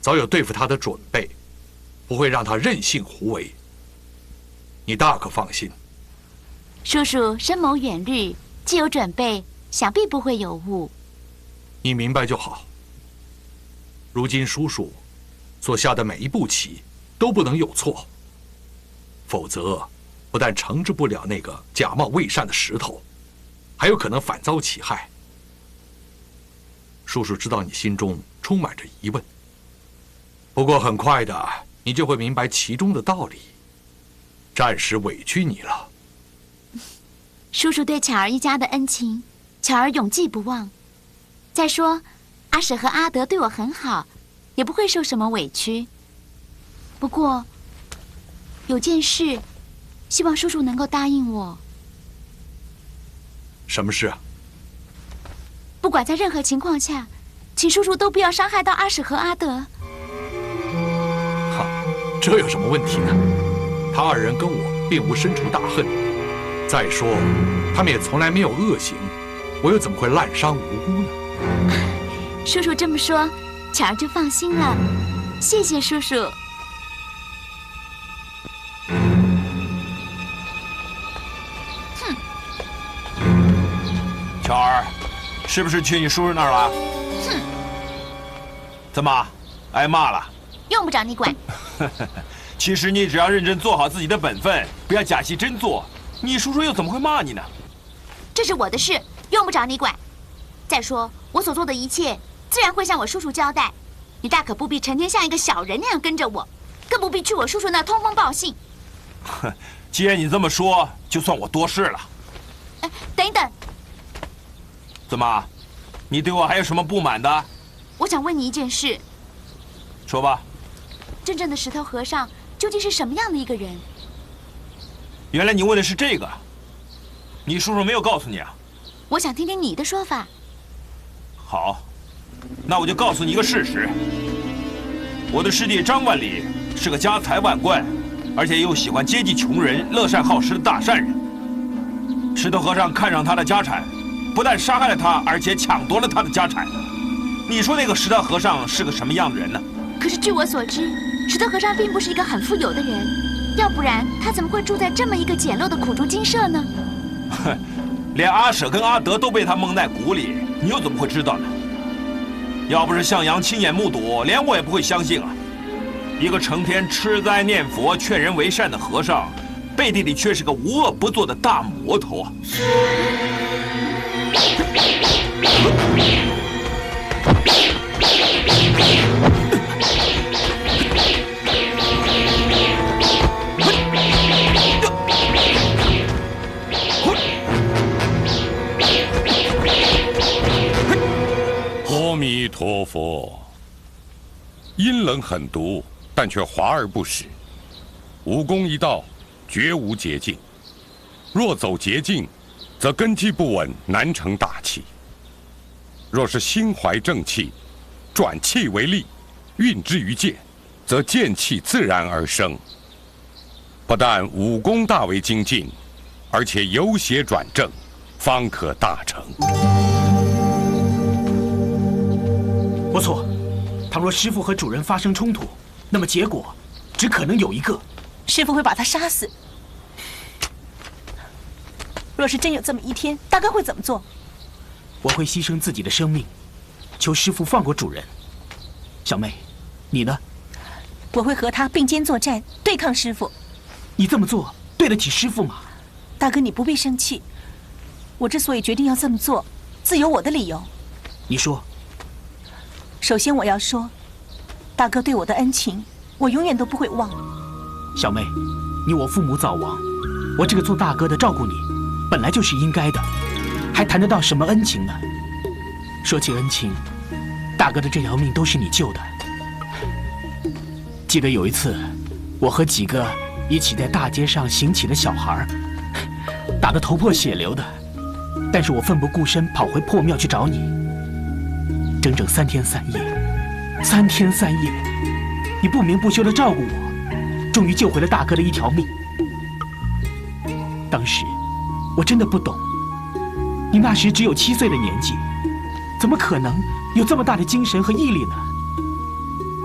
早有对付他的准备，不会让他任性胡为。你大可放心。叔叔深谋远虑，既有准备，想必不会有误。你明白就好。如今叔叔所下的每一步棋都不能有错，否则不但惩治不了那个假冒伪善的石头，还有可能反遭其害。叔叔知道你心中充满着疑问，不过很快的你就会明白其中的道理。暂时委屈你了。叔叔对巧儿一家的恩情，巧儿永记不忘。再说，阿舍和阿德对我很好，也不会受什么委屈。不过，有件事，希望叔叔能够答应我。什么事啊？不管在任何情况下，请叔叔都不要伤害到阿舍和阿德。哈，这有什么问题呢？他2人跟我并无深仇大恨，再说，他们也从来没有恶行，我又怎么会滥伤无辜呢？叔叔这么说，巧儿就放心了。谢谢叔叔。哼，巧儿，是不是去你叔叔那儿了？哼，怎么，挨骂了？用不着你管。其实你只要认真做好自己的本分，不要假戏真做，你叔叔又怎么会骂你呢？这是我的事，用不着你管。再说，我所做的一切，自然会向我叔叔交代。你大可不必成天像一个小人那样跟着我，更不必去我叔叔那通风报信。哼，既然你这么说，就算我多事了。等一等，怎么，你对我还有什么不满的？我想问你一件事。说吧。真正的石头和尚究竟是什么样的一个人？原来你问的是这个，你叔叔没有告诉你啊？我想听听你的说法。好，那我就告诉你一个事实：我的师弟张万里是个家财万贯，而且又喜欢接济穷人、乐善好施的大善人。石头和尚看上他的家产，不但杀害了他，而且抢夺了他的家产。你说那个石头和尚是个什么样的人呢？可是据我所知，石头和尚并不是一个很富有的人，要不然他怎么会住在这么一个简陋的苦竹精舍呢？哼，连阿舍跟阿德都被他蒙在鼓里，你又怎么会知道呢？要不是向阳亲眼目睹，连我也不会相信啊！一个成天吃斋念佛、劝人为善的和尚，背地里却是个无恶不作的大魔头啊！阿弥陀佛。阴冷狠毒，但却华而不实。武功一道，绝无捷径。若走捷径，则根基不稳，难成大器；若是心怀正气，转气为力，运之于剑，则剑气自然而生。不但武功大为精进，而且由邪转正，方可大成。不错，倘若师傅和主人发生冲突，那么结果只可能有一个：师傅会把他杀死。若是真有这么一天，大哥会怎么做？我会牺牲自己的生命，求师傅放过主人。小妹，你呢？我会和他并肩作战，对抗师傅。你这么做对得起师傅吗？大哥，你不必生气。我之所以决定要这么做，自有我的理由。你说。首先我要说，大哥对我的恩情，我永远都不会忘。小妹，你我父母早亡，我这个做大哥的照顾你，本来就是应该的，还谈得到什么恩情呢？说起恩情，大哥的这条命都是你救的。记得有一次，我和几个一起在大街上行乞的小孩，打得头破血流的，但是我奋不顾身跑回破庙去找你。整整3天3夜，3天3夜，你不眠不休地照顾我，终于救回了大哥的一条命。当时我真的不懂，你那时只有7岁的年纪，怎么可能有这么大的精神和毅力呢？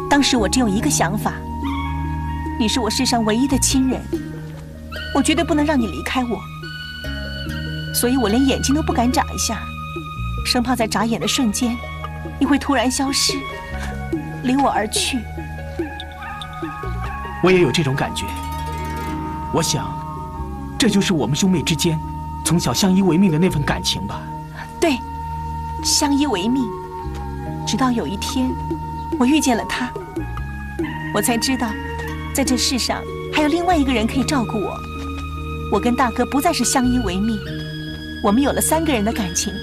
当时我只有一个想法，你是我世上唯一的亲人，我绝对不能让你离开我，所以我连眼睛都不敢眨一下，生怕在眨眼的瞬间你会突然消失，离我而去。我也有这种感觉。我想，这就是我们兄妹之间从小相依为命的那份感情吧。对，相依为命。直到有一天，我遇见了他，我才知道，在这世上还有另外一个人可以照顾我。我跟大哥不再是相依为命，我们有了3个人的感情。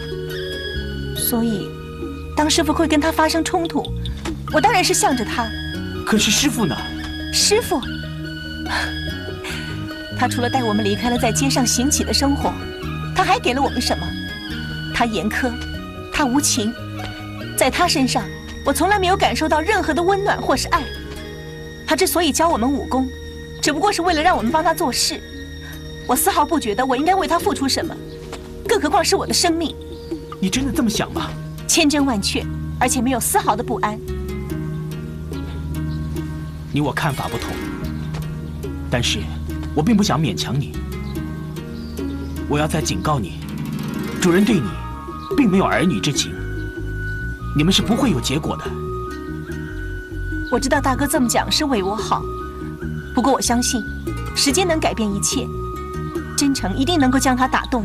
所以当师傅会跟他发生冲突，我当然是向着他。可是师傅呢？师傅，他除了带我们离开了在街上行乞的生活，他还给了我们什么？他严苛，他无情，在他身上，我从来没有感受到任何的温暖或是爱。他之所以教我们武功，只不过是为了让我们帮他做事。我丝毫不觉得我应该为他付出什么，更何况是我的生命。你真的这么想吗？千真万确，而且没有丝毫的不安。你我看法不同，但是我并不想勉强你。我要再警告你，主人对你并没有儿女之情，你们是不会有结果的。我知道大哥这么讲是为我好，不过我相信时间能改变一切，真诚一定能够将他打动。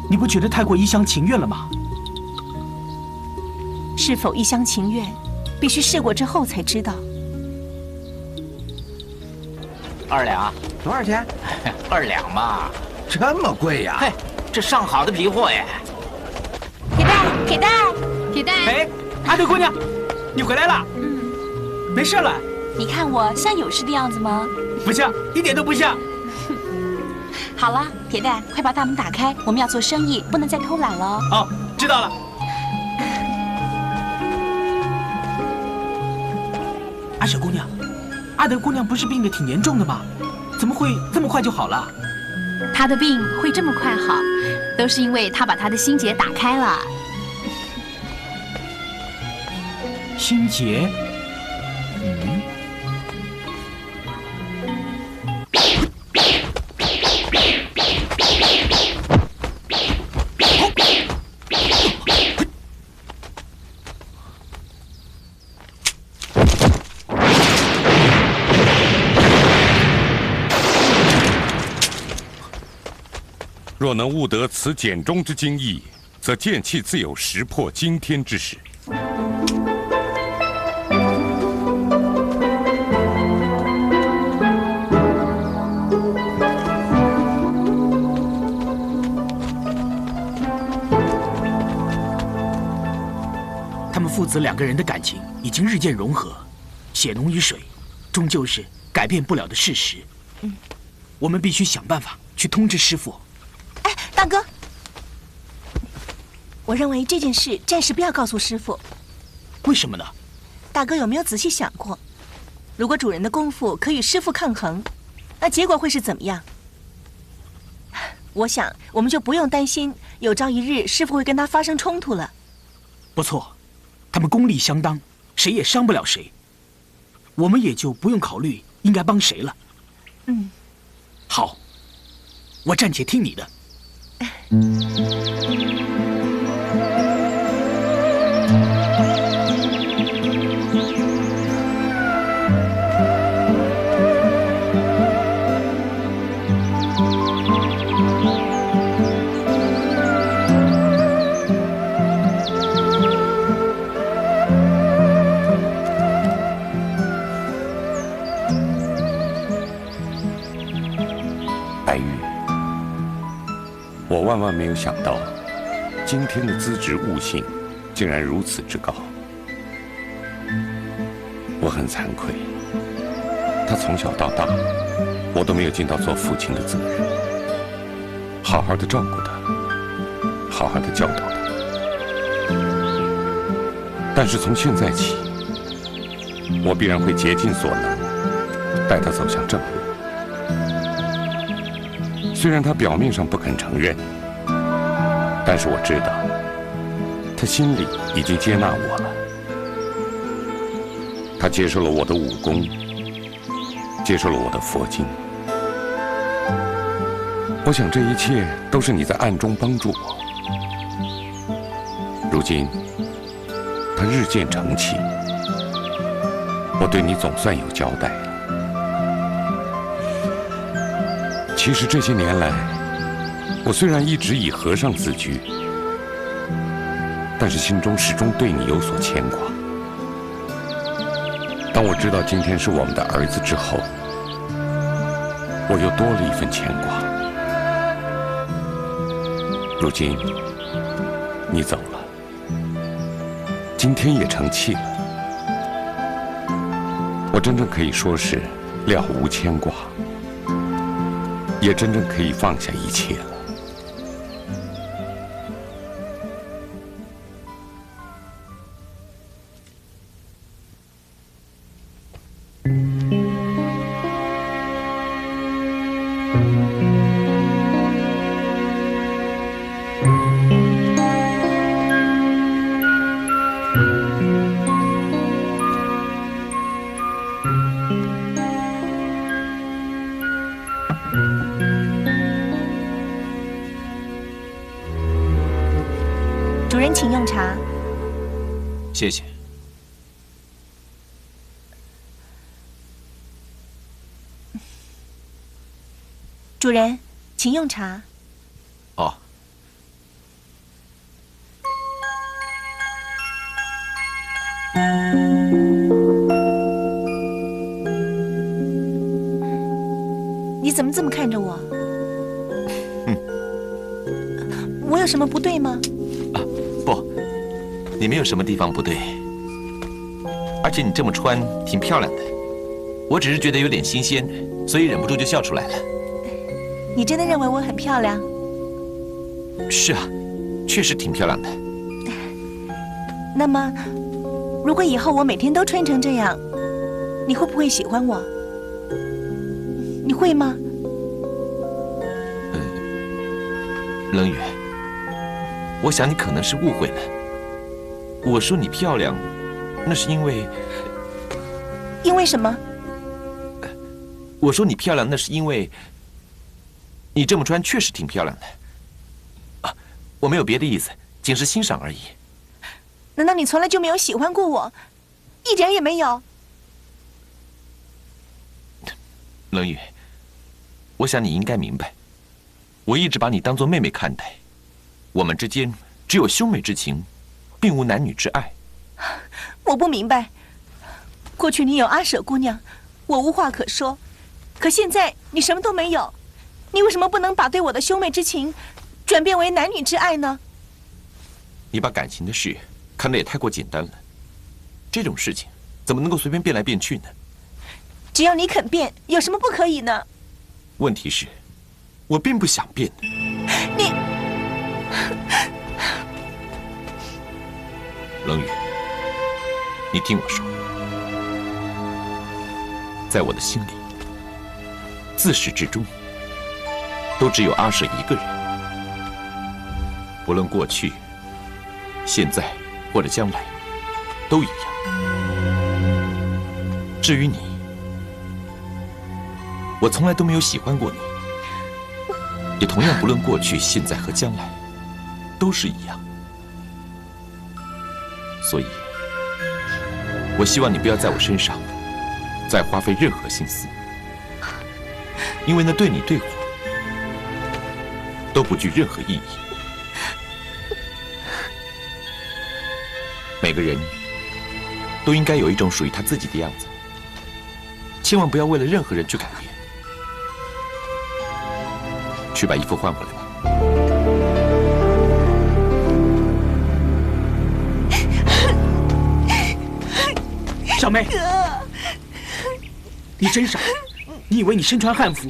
你不觉得太过一厢情愿了吗？是否一厢情愿，必须试过之后才知道。2两，多少钱？2两嘛。这么贵呀？嘿，这上好的皮货耶！铁蛋，铁蛋。哎，阿德姑娘，你回来了？没事了。你看我像有事的样子吗？不像，一点都不像。好了，铁蛋，快把大门打开，我们要做生意，不能再偷懒了。哦，知道了。阿舍姑娘，阿德姑娘不是病得挺严重的吗？怎么会这么快就好了？她的病会这么快好，都是因为她把她的心结打开了。心结？若能悟得此简中之精义，则剑气自有识破惊天之时。他们父子两个人的感情已经日渐融合，血浓于水，终究是改变不了的事实。我们必须想办法去通知师父。哎，大哥，我认为这件事暂时不要告诉师父。为什么呢？大哥有没有仔细想过，如果主人的功夫可与师父抗衡，那结果会是怎么样？我想我们就不用担心有朝一日师父会跟他发生冲突了。不错，他们功力相当，谁也伤不了谁。我们也就不用考虑应该帮谁了。好，我暂且听你的。白玉，我万万没有想到，今天的资质悟性竟然如此之高。我很惭愧，他从小到大，我都没有尽到做父亲的责任，好好的照顾他，好好的教导他。但是从现在起，我必然会竭尽所能，带他走向正路。虽然他表面上不肯承认，但是我知道，他心里已经接纳我了。他接受了我的武功，接受了我的佛经。我想这一切都是你在暗中帮助我。如今，他日渐成器，我对你总算有交代了。其实这些年来，我虽然一直以和尚自居，但是心中始终对你有所牵挂。当我知道今天是我们的儿子之后，我又多了一份牵挂。如今你走了，今天也成器了，我真正可以说是了无牵挂，也真正可以放下一切了。主人，请用茶。谢谢。主人，请用茶。哦。你怎么这么看着我？我有什么不对吗？不，你没有什么地方不对，而且你这么穿挺漂亮的。我只是觉得有点新鲜，所以忍不住就笑出来了。你真的认为我很漂亮？是啊，确实挺漂亮的。那么，如果以后我每天都穿成这样，你会不会喜欢我？你会吗？冷雨，我想你可能是误会了。我说你漂亮，那是因为……因为什么？我说你漂亮，那是因为你这么穿确实挺漂亮的。啊，我没有别的意思，仅是欣赏而已。难道你从来就没有喜欢过我？一点也没有。冷雨，我想你应该明白，我一直把你当作妹妹看待，我们之间只有兄妹之情，并无男女之爱。我不明白，过去你有阿舍姑娘，我无话可说，可现在你什么都没有，你为什么不能把对我的兄妹之情转变为男女之爱呢？你把感情的事看得也太过简单了，这种事情怎么能够随便变来变去呢？只要你肯变，有什么不可以呢？问题是，我并不想变。你，冷雨，你听我说，在我的心里，自始至终都只有阿舍一个人，不论过去、现在或者将来，都一样。至于你，我从来都没有喜欢过你，也同样不论过去、现在和将来，都是一样。所以，我希望你不要在我身上再花费任何心思，因为那对你对我都不具任何意义。每个人都应该有一种属于他自己的样子，千万不要为了任何人去改变。去把衣服换回来吧。小妹，你真傻！你以为你身穿汉服，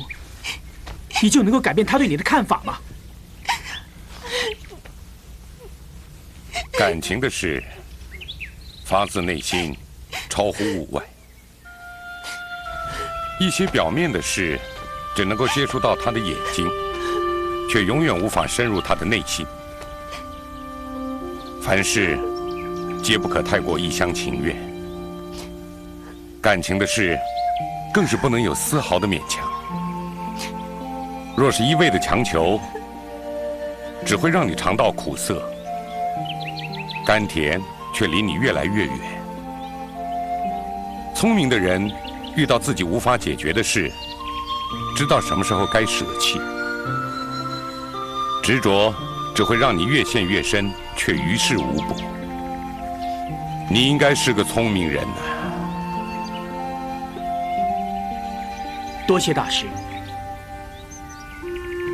你就能够改变他对你的看法吗？感情的事，发自内心，超乎物外。一些表面的事，只能够接触到他的眼睛，却永远无法深入他的内心。凡事皆不可太过一厢情愿，感情的事更是不能有丝毫的勉强。若是一味的强求，只会让你尝到苦涩，甘甜却离你越来越远。聪明的人遇到自己无法解决的事，知道什么时候该舍弃。执着只会让你越陷越深，却于事无补。你应该是个聪明人呐。多谢大师。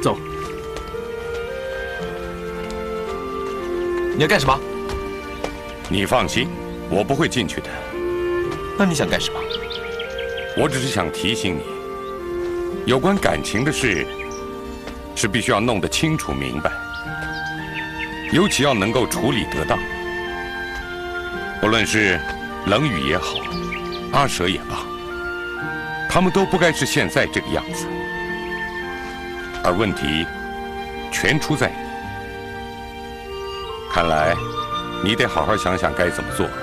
走。你要干什么？你放心，我不会进去的。那你想干什么？我只是想提醒你，有关感情的事，是必须要弄得清楚明白，尤其要能够处理得当。不论是冷雨也好，阿舍也罢，他们都不该是现在这个样子，而问题全出在你。看来你得好好想想该怎么做了。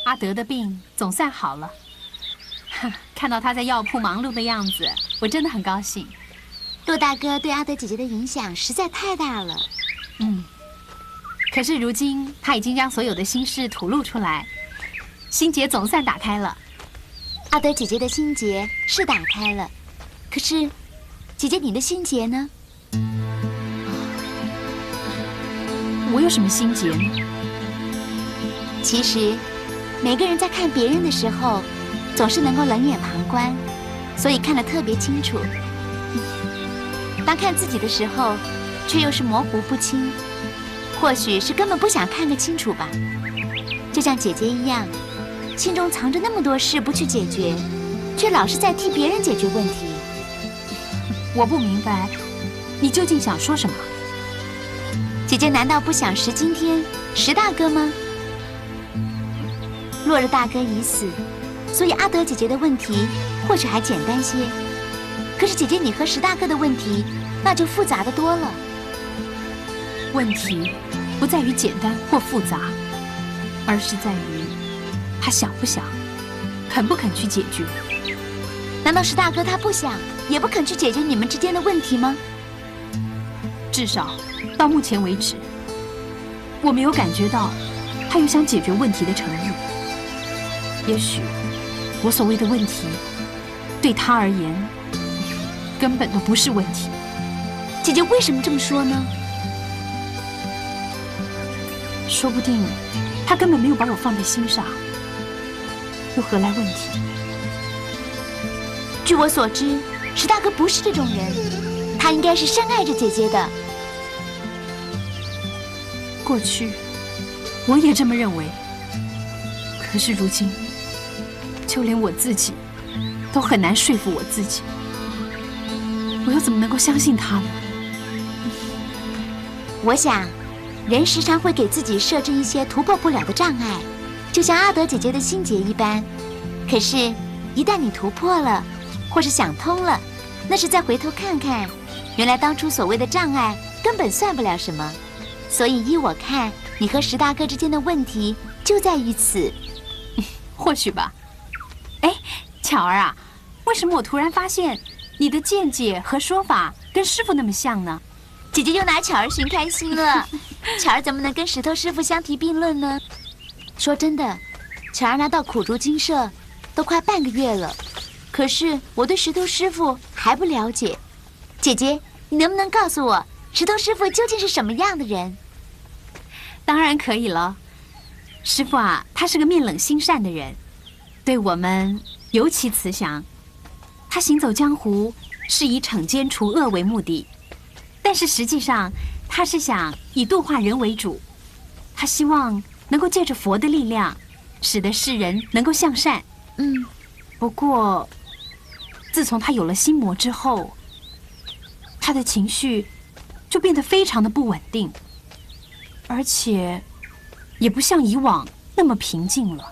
阿德的病总算好了，看到他在药铺忙碌的样子，我真的很高兴。陆大哥对阿德姐姐的影响实在太大了。可是如今他已经将所有的心事吐露出来，心结总算打开了。阿德姐姐的心结是打开了，可是姐姐你的心结呢？我有什么心结呢？其实每个人在看别人的时候，总是能够冷眼旁观，所以看得特别清楚。当看自己的时候，却又是模糊不清，或许是根本不想看个清楚吧。就像姐姐一样，心中藏着那么多事不去解决，却老是在替别人解决问题。我不明白，你究竟想说什么？姐姐难道不想识今天石大哥吗？落日大哥已死，所以阿德姐姐的问题或许还简单些。可是姐姐你和石大哥的问题，那就复杂的多了。问题不在于简单或复杂，而是在于他想不想，肯不肯去解决。难道石大哥他不想，也不肯去解决你们之间的问题吗？至少到目前为止，我没有感觉到他有想解决问题的诚意。也许我所谓的问题，对他而言根本都不是问题。姐姐为什么这么说呢？说不定他根本没有把我放在心上，又何来问题？据我所知，石大哥不是这种人，他应该是深爱着姐姐的。过去我也这么认为，可是如今就连我自己都很难说服我自己，我又怎么能够相信他呢？我想人时常会给自己设置一些突破不了的障碍，就像阿德姐姐的心结一般。可是一旦你突破了，或是想通了，那是再回头看看，原来当初所谓的障碍根本算不了什么。所以依我看，你和石大哥之间的问题就在于此。或许吧。哎，巧儿啊，为什么我突然发现你的见解和说法跟师傅那么像呢？姐姐又拿巧儿寻开心了。巧儿怎么能跟石头师傅相提并论呢？说真的，巧儿拿到苦竹精舍都快半个月了，可是我对石头师傅还不了解。姐姐，你能不能告诉我，石头师傅究竟是什么样的人？当然可以了。师傅啊，他是个面冷心善的人，对我们尤其慈祥。他行走江湖是以惩奸除恶为目的，但是实际上他是想以度化人为主。他希望能够借着佛的力量，使得世人能够向善。不过自从他有了心魔之后，他的情绪就变得非常的不稳定，而且也不像以往那么平静了。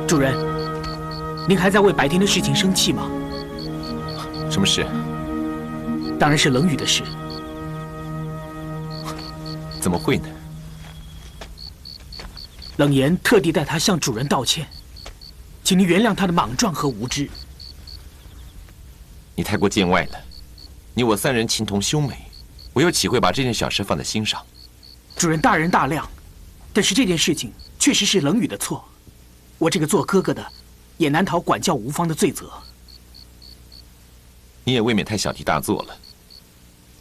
主人，您还在为白天的事情生气吗？什么事？当然是冷雨的事。怎么会呢？冷言特地带他向主人道歉，请您原谅他的莽撞和无知。你太过见外了。你我三人情同兄妹，我又岂会把这件小事放在心上？主人大人大量，但是这件事情确实是冷雨的错。我这个做哥哥的，也难逃管教无方的罪责。你也未免太小题大做了。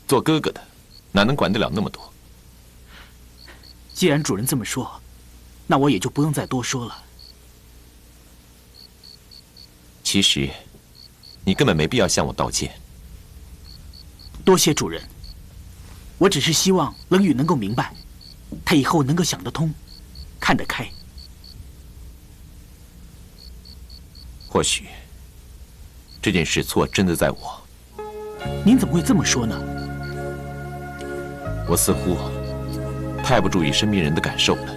做哥哥的，哪能管得了那么多？既然主人这么说，那我也就不用再多说了。其实，你根本没必要向我道歉。多谢主人。我只是希望冷雨能够明白，他以后能够想得通，看得开。或许这件事错真的在我。您怎么会这么说呢？我似乎太不注意身边人的感受了。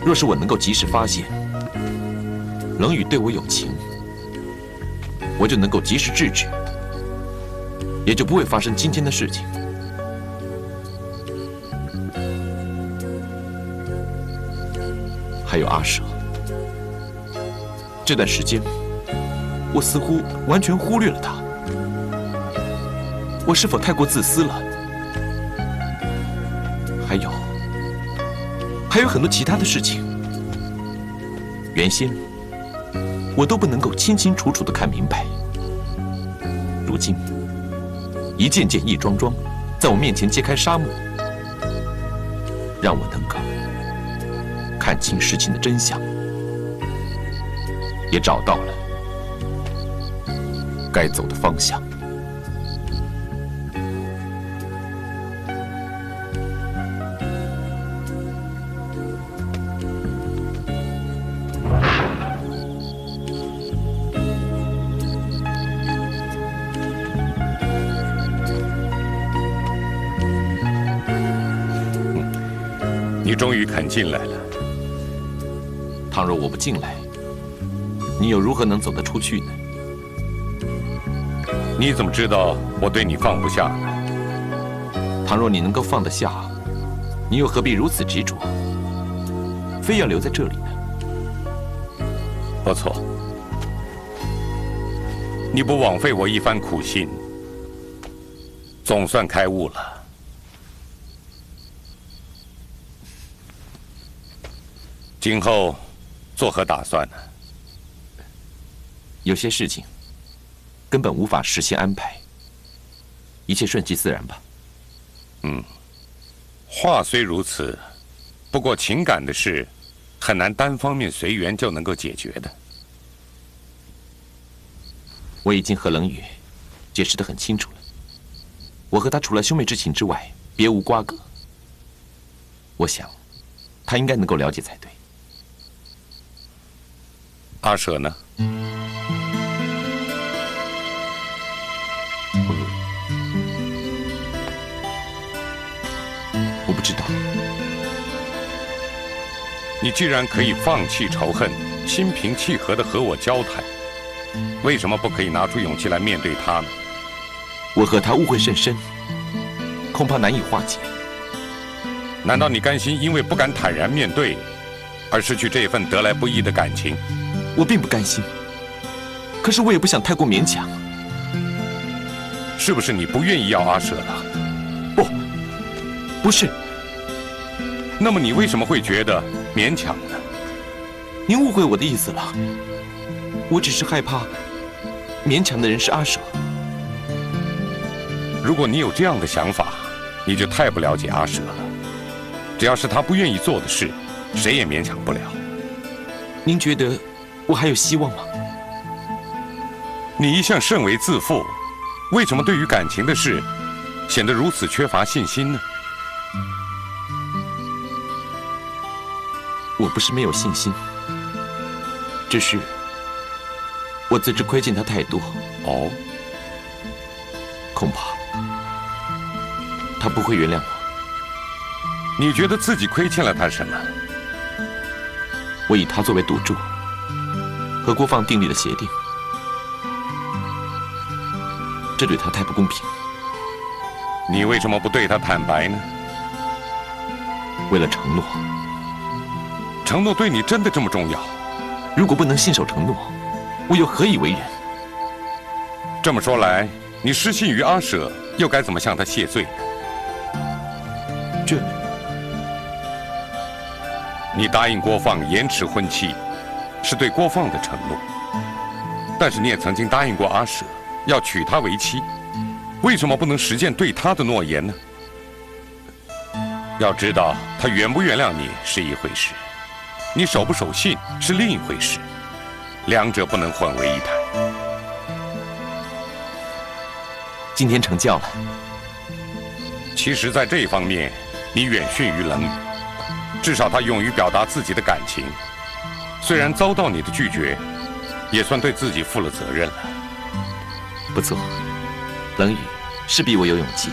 若是我能够及时发现冷雨对我有情，我就能够及时制止，也就不会发生今天的事情。还有阿舍。这段时间，我似乎完全忽略了他。我是否太过自私了？还有很多其他的事情，原先我都不能够清清楚楚地看明白。如今，一件件一桩桩，在我面前揭开纱幕，让我能够看看清事情的真相，也找到了该走的方向。你终于肯进来了。倘若我不进来，你又如何能走得出去呢？你怎么知道我对你放不下呢？倘若你能够放得下，你又何必如此执着，非要留在这里呢？不错，你不枉费我一番苦心，总算开悟了。今后作何打算呢？有些事情根本无法事先安排，一切顺其自然吧。话虽如此，不过情感的事很难单方面随缘就能够解决的。我已经和冷雨解释得很清楚了，我和他除了兄妹之情之外，别无瓜葛。我想，他应该能够了解才对。阿舍呢？我不知道。你既然可以放弃仇恨，心平气和地和我交谈，为什么不可以拿出勇气来面对他呢？我和他误会甚深，恐怕难以化解。难道你甘心因为不敢坦然面对，而失去这份得来不易的感情？我并不甘心，可是我也不想太过勉强。是不是你不愿意要阿舍了？不是。那么你为什么会觉得勉强呢？您误会我的意思了。我只是害怕勉强的人是阿舍。如果你有这样的想法，你就太不了解阿舍了。只要是他不愿意做的事，谁也勉强不了。您觉得我还有希望吗？你一向甚为自负，为什么对于感情的事显得如此缺乏信心呢？我不是没有信心，只是我自知亏欠他太多。哦，恐怕他不会原谅我。你觉得自己亏欠了他什么？我以他作为赌注，和郭放订立了协定，这对他太不公平。你为什么不对他坦白呢？为了承诺。承诺对你真的这么重要？如果不能信守承诺，我又何以为人？这么说来，你失信于阿舍，又该怎么向他谢罪呢？你答应郭放延迟婚期，是对郭放的承诺。但是你也曾经答应过阿舍，要娶她为妻，为什么不能实践对她的诺言呢？要知道，他原不原谅你是一回事，你守不守信是另一回事，两者不能混为一谈。今天成教了。其实，在这方面，你远逊于冷雨。至少他勇于表达自己的感情，虽然遭到你的拒绝，也算对自己负了责任了。不错，冷雨是比我有勇气。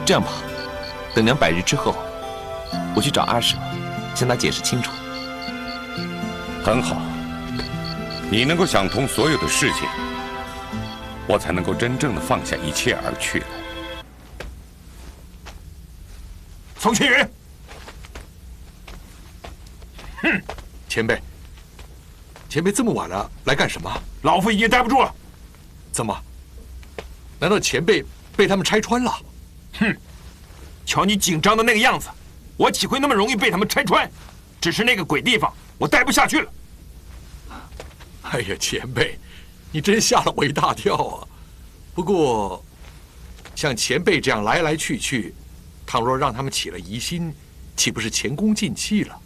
这样吧，等200日之后，我去找阿舍，向他解释清楚。很好，你能够想通所有的事情，我才能够真正的放下一切而去了。宋庆云。哼，前辈，前辈这么晚了来干什么？老夫已经待不住了。怎么？难道前辈被他们拆穿了？哼，瞧你紧张的那个样子，我岂会那么容易被他们拆穿？只是那个鬼地方，我待不下去了。哎呀，前辈，你真吓了我一大跳啊！不过，像前辈这样来来去去，倘若让他们起了疑心，岂不是前功尽弃了？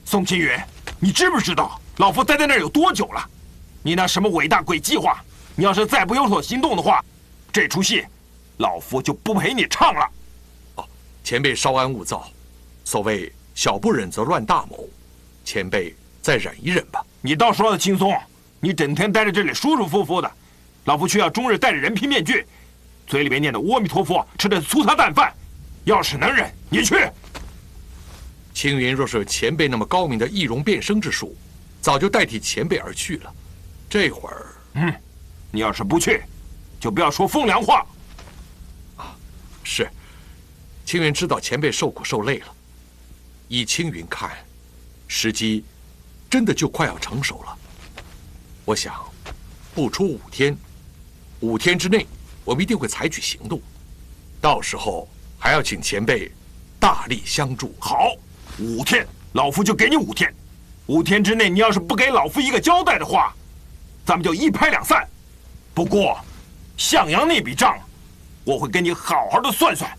宋青云，你知不知道老夫待在那儿有多久了？你那什么伟大鬼计划，你要是再不有所行动的话，这出戏老夫就不陪你唱了。哦，前辈稍安勿躁，所谓小不忍则乱大谋，前辈再忍一忍吧。你倒说的轻松，你整天待在这里舒舒服服的，老夫却要终日戴着人皮面具，嘴里面念的阿弥陀佛，吃的粗茶淡饭。要是能忍，你去。青云若是前辈那么高明的易容变声之术，早就代替前辈而去了。这会儿，你要是不去，就不要说风凉话。啊，是，青云知道前辈受苦受累了。依青云看，时机真的就快要成熟了。我想，不出5天之内，我们一定会采取行动。到时候还要请前辈大力相助。好，5天，老夫就给你5天。5天之内，你要是不给老夫一个交代的话，咱们就一拍两散。不过，向阳那笔账，我会跟你好好的算算。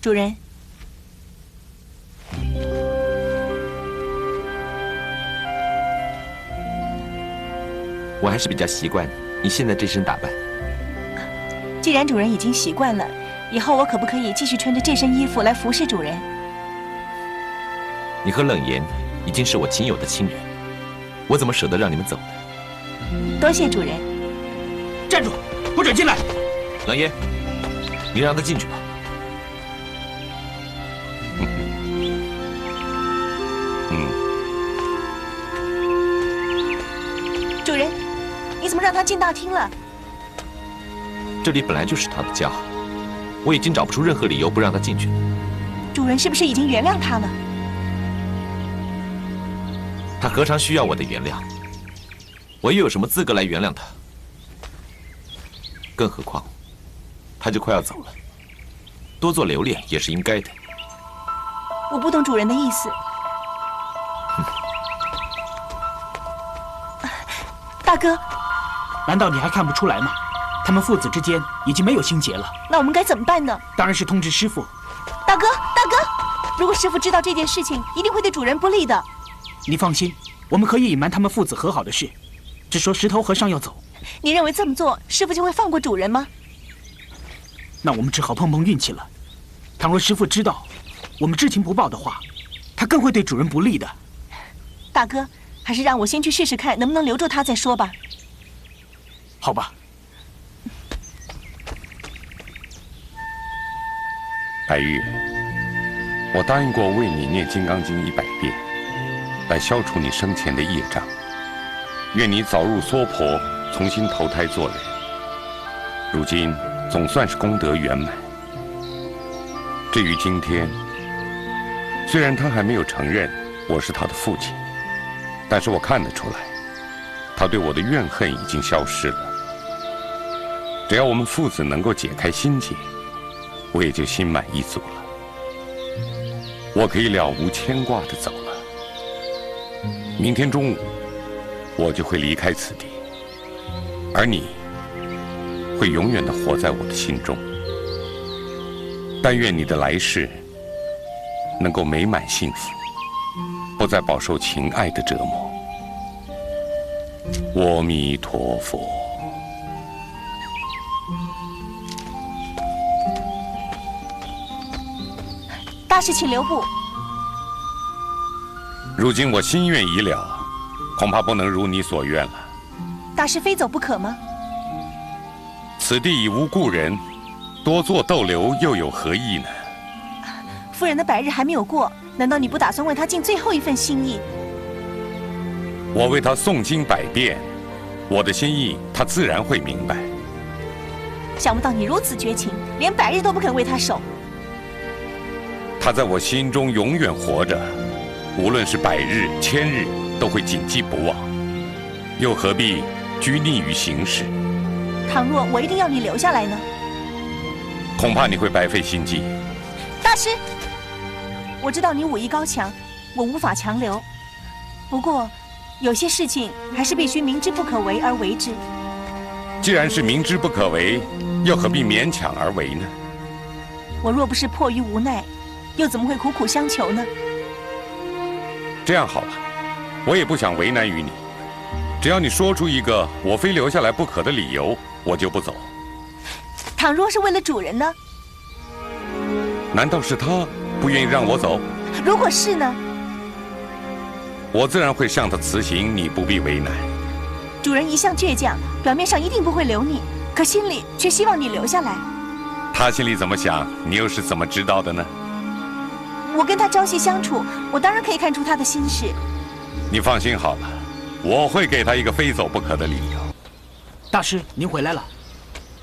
主人，我还是比较习惯你现在这身打扮。既然主人已经习惯了，以后我可不可以继续穿着这身衣服来服侍主人？你和冷言已经是我仅有的亲人，我怎么舍得让你们走呢？多谢主人。站住，不准进来！冷言，你让他进去吧。主人，你怎么让他进大厅了？这里本来就是他的家，我已经找不出任何理由不让他进去了。主人是不是已经原谅他了？他何尝需要我的原谅？我又有什么资格来原谅他？更何况，他就快要走了，多做留恋也是应该的。我不懂主人的意思。大哥，难道你还看不出来吗？他们父子之间已经没有心结了。那我们该怎么办呢？当然是通知师傅。大哥，如果师傅知道这件事情，一定会对主人不利的。你放心，我们可以隐瞒他们父子和好的事，只说石头和尚要走。你认为这么做，师傅就会放过主人吗？那我们只好碰碰运气了。倘若师傅知道我们知情不报的话，他更会对主人不利的。大哥，还是让我先去试试看，能不能留住他再说吧。好吧。白玉，我答应过为你念《金刚经》100遍，来消除你生前的业障。愿你早入娑婆，重新投胎做人。如今总算是功德圆满。至于今天，虽然他还没有承认我是他的父亲，但是我看得出来，他对我的怨恨已经消失了。只要我们父子能够解开心结，我也就心满意足了。我可以了无牵挂地走了。明天中午，我就会离开此地，而你会永远地活在我的心中。但愿你的来世能够美满幸福，不再饱受情爱的折磨。阿弥陀佛。大事请留步。如今我心愿已了，恐怕不能如你所愿了。大师非走不可吗？此地已无故人，多做逗留又有何意呢？夫人的百日还没有过，难道你不打算为她尽最后一份心意？我为他诵经100遍，我的心意他自然会明白。想不到你如此绝情，连百日都不肯为她守。他在我心中永远活着，无论是100日、1000日，都会谨记不忘。又何必拘泥于形式？倘若我一定要你留下来呢？恐怕你会白费心机。大师，我知道你武艺高强，我无法强留。不过，有些事情还是必须明知不可为而为之。既然是明知不可为，又何必勉强而为呢？我若不是迫于无奈，又怎么会苦苦相求呢？这样好了，我也不想为难于你，只要你说出一个我非留下来不可的理由，我就不走。倘若是为了主人呢？难道是他不愿意让我走？如果是呢？我自然会向他辞行，你不必为难。主人一向倔强，表面上一定不会留你，可心里却希望你留下来。他心里怎么想，你又是怎么知道的呢？我跟他朝夕相处，我当然可以看出他的心事。你放心好了，我会给他一个非走不可的理由。大师，您回来了。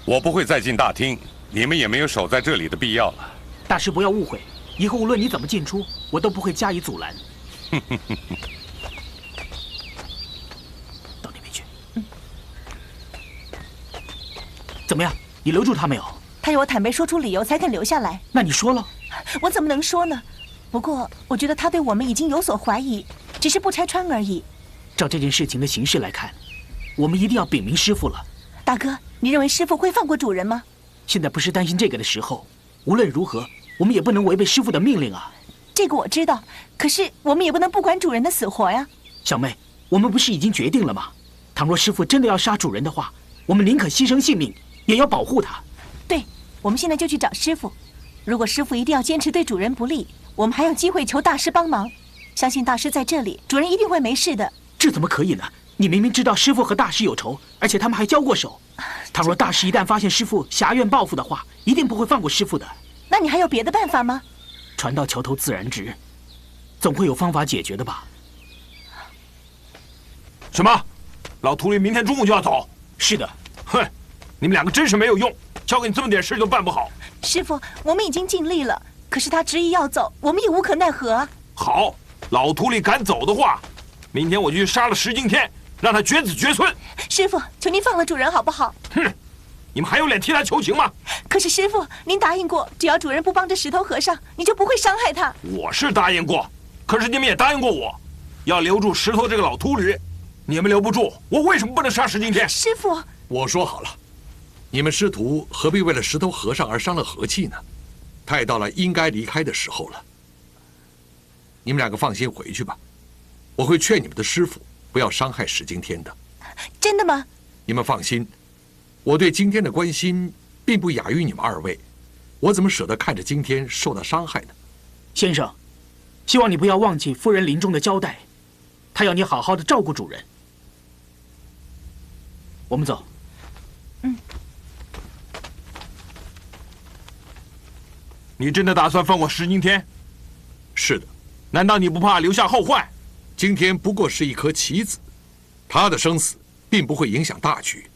我不会再进大厅，你们也没有守在这里的必要了。大师不要误会，以后无论你怎么进出，我都不会加以阻拦。到那边去。怎么样？你留住他没有？他有我坦白说出理由才肯留下来。那你说了？我怎么能说呢？不过我觉得他对我们已经有所怀疑，只是不拆穿而已。照这件事情的形势来看，我们一定要禀明师傅了。大哥，你认为师傅会放过主人吗？现在不是担心这个的时候。无论如何，我们也不能违背师傅的命令啊。这个我知道，可是我们也不能不管主人的死活呀。小妹，我们不是已经决定了吗？倘若师傅真的要杀主人的话，我们宁可牺牲性命，也要保护他。对，我们现在就去找师傅。如果师傅一定要坚持对主人不利，我们还有机会求大师帮忙。相信大师在这里，主人一定会没事的。这怎么可以呢？你明明知道师傅和大师有仇，而且他们还交过手。倘若大师一旦发现师傅挟怨报复的话，一定不会放过师傅的。那你还有别的办法吗？船到桥头自然直，总会有方法解决的吧？什么？老秃驴明天中午就要走？是的。哼，你们两个真是没有用，交给你这么点事都办不好。师傅，我们已经尽力了，可是他执意要走，我们也无可奈何啊。好，老秃驴敢走的话，明天我就去杀了石惊天，让他绝子绝孙。师傅，求您放了主人好不好？哼，你们还有脸替他求情吗？可是师傅，您答应过，只要主人不帮着石头和尚，你就不会伤害他。我是答应过，可是你们也答应过我，要留住石头这个老秃驴。你们留不住，我为什么不能杀石惊天？师傅，我说好了，你们师徒何必为了石头和尚而伤了和气呢？他也到了应该离开的时候了。你们两个放心回去吧，我会劝你们的师傅不要伤害石惊天的。真的吗？你们放心，我对惊天的关心并不亚于你们二位，我怎么舍得看着惊天受到伤害呢？先生，希望你不要忘记夫人临终的交代，她要你好好的照顾主人。我们走。你真的打算放过石惊天？是的。难道你不怕留下后患？惊天不过是一颗棋子，他的生死并不会影响大局。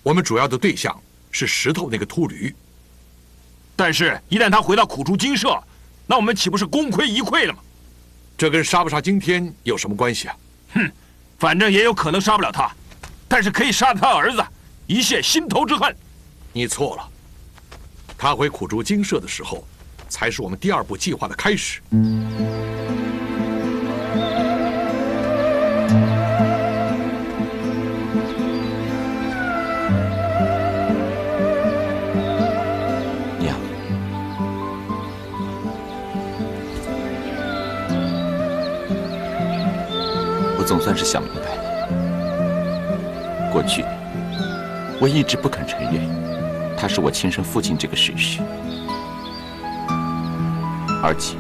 我们主要的对象是石头那个秃驴。但是，一旦他回到苦竹精舍，那我们岂不是功亏一篑了吗？这跟杀不杀惊天有什么关系啊？哼，反正也有可能杀不了他，但是可以杀他儿子，以泄心头之恨。你错了，他回苦竹精舍的时候，才是我们第二步计划的开始。娘，我总算是想明白了，过去我一直不肯承认他是我亲生父亲这个事实。而且，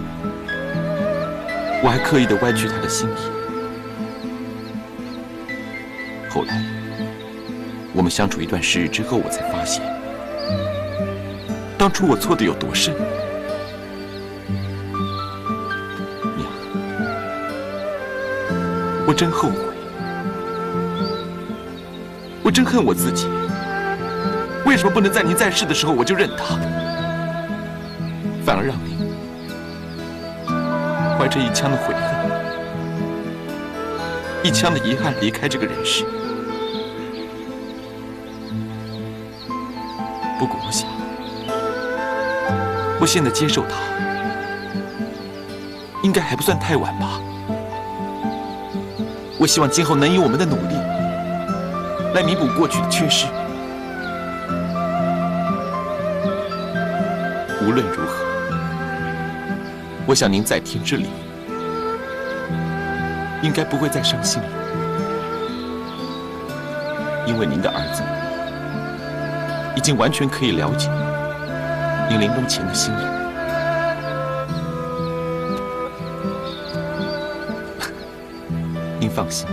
我还刻意的歪曲他的心意。后来，我们相处一段时日之后，我才发现，当初我错的有多深。娘，我真后悔，我真恨我自己。为什么不能在您在世的时候我就认他，反而让您怀着一腔的悔恨、一腔的遗憾离开这个人世？不过我想，我现在接受它，应该还不算太晚吧。我希望今后能以我们的努力来弥补过去的缺失。无论如何，我想您在天之灵应该不会再伤心了，因为您的儿子已经完全可以了解您临终前的心意。您放心，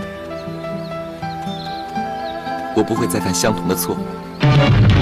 我不会再犯相同的错误。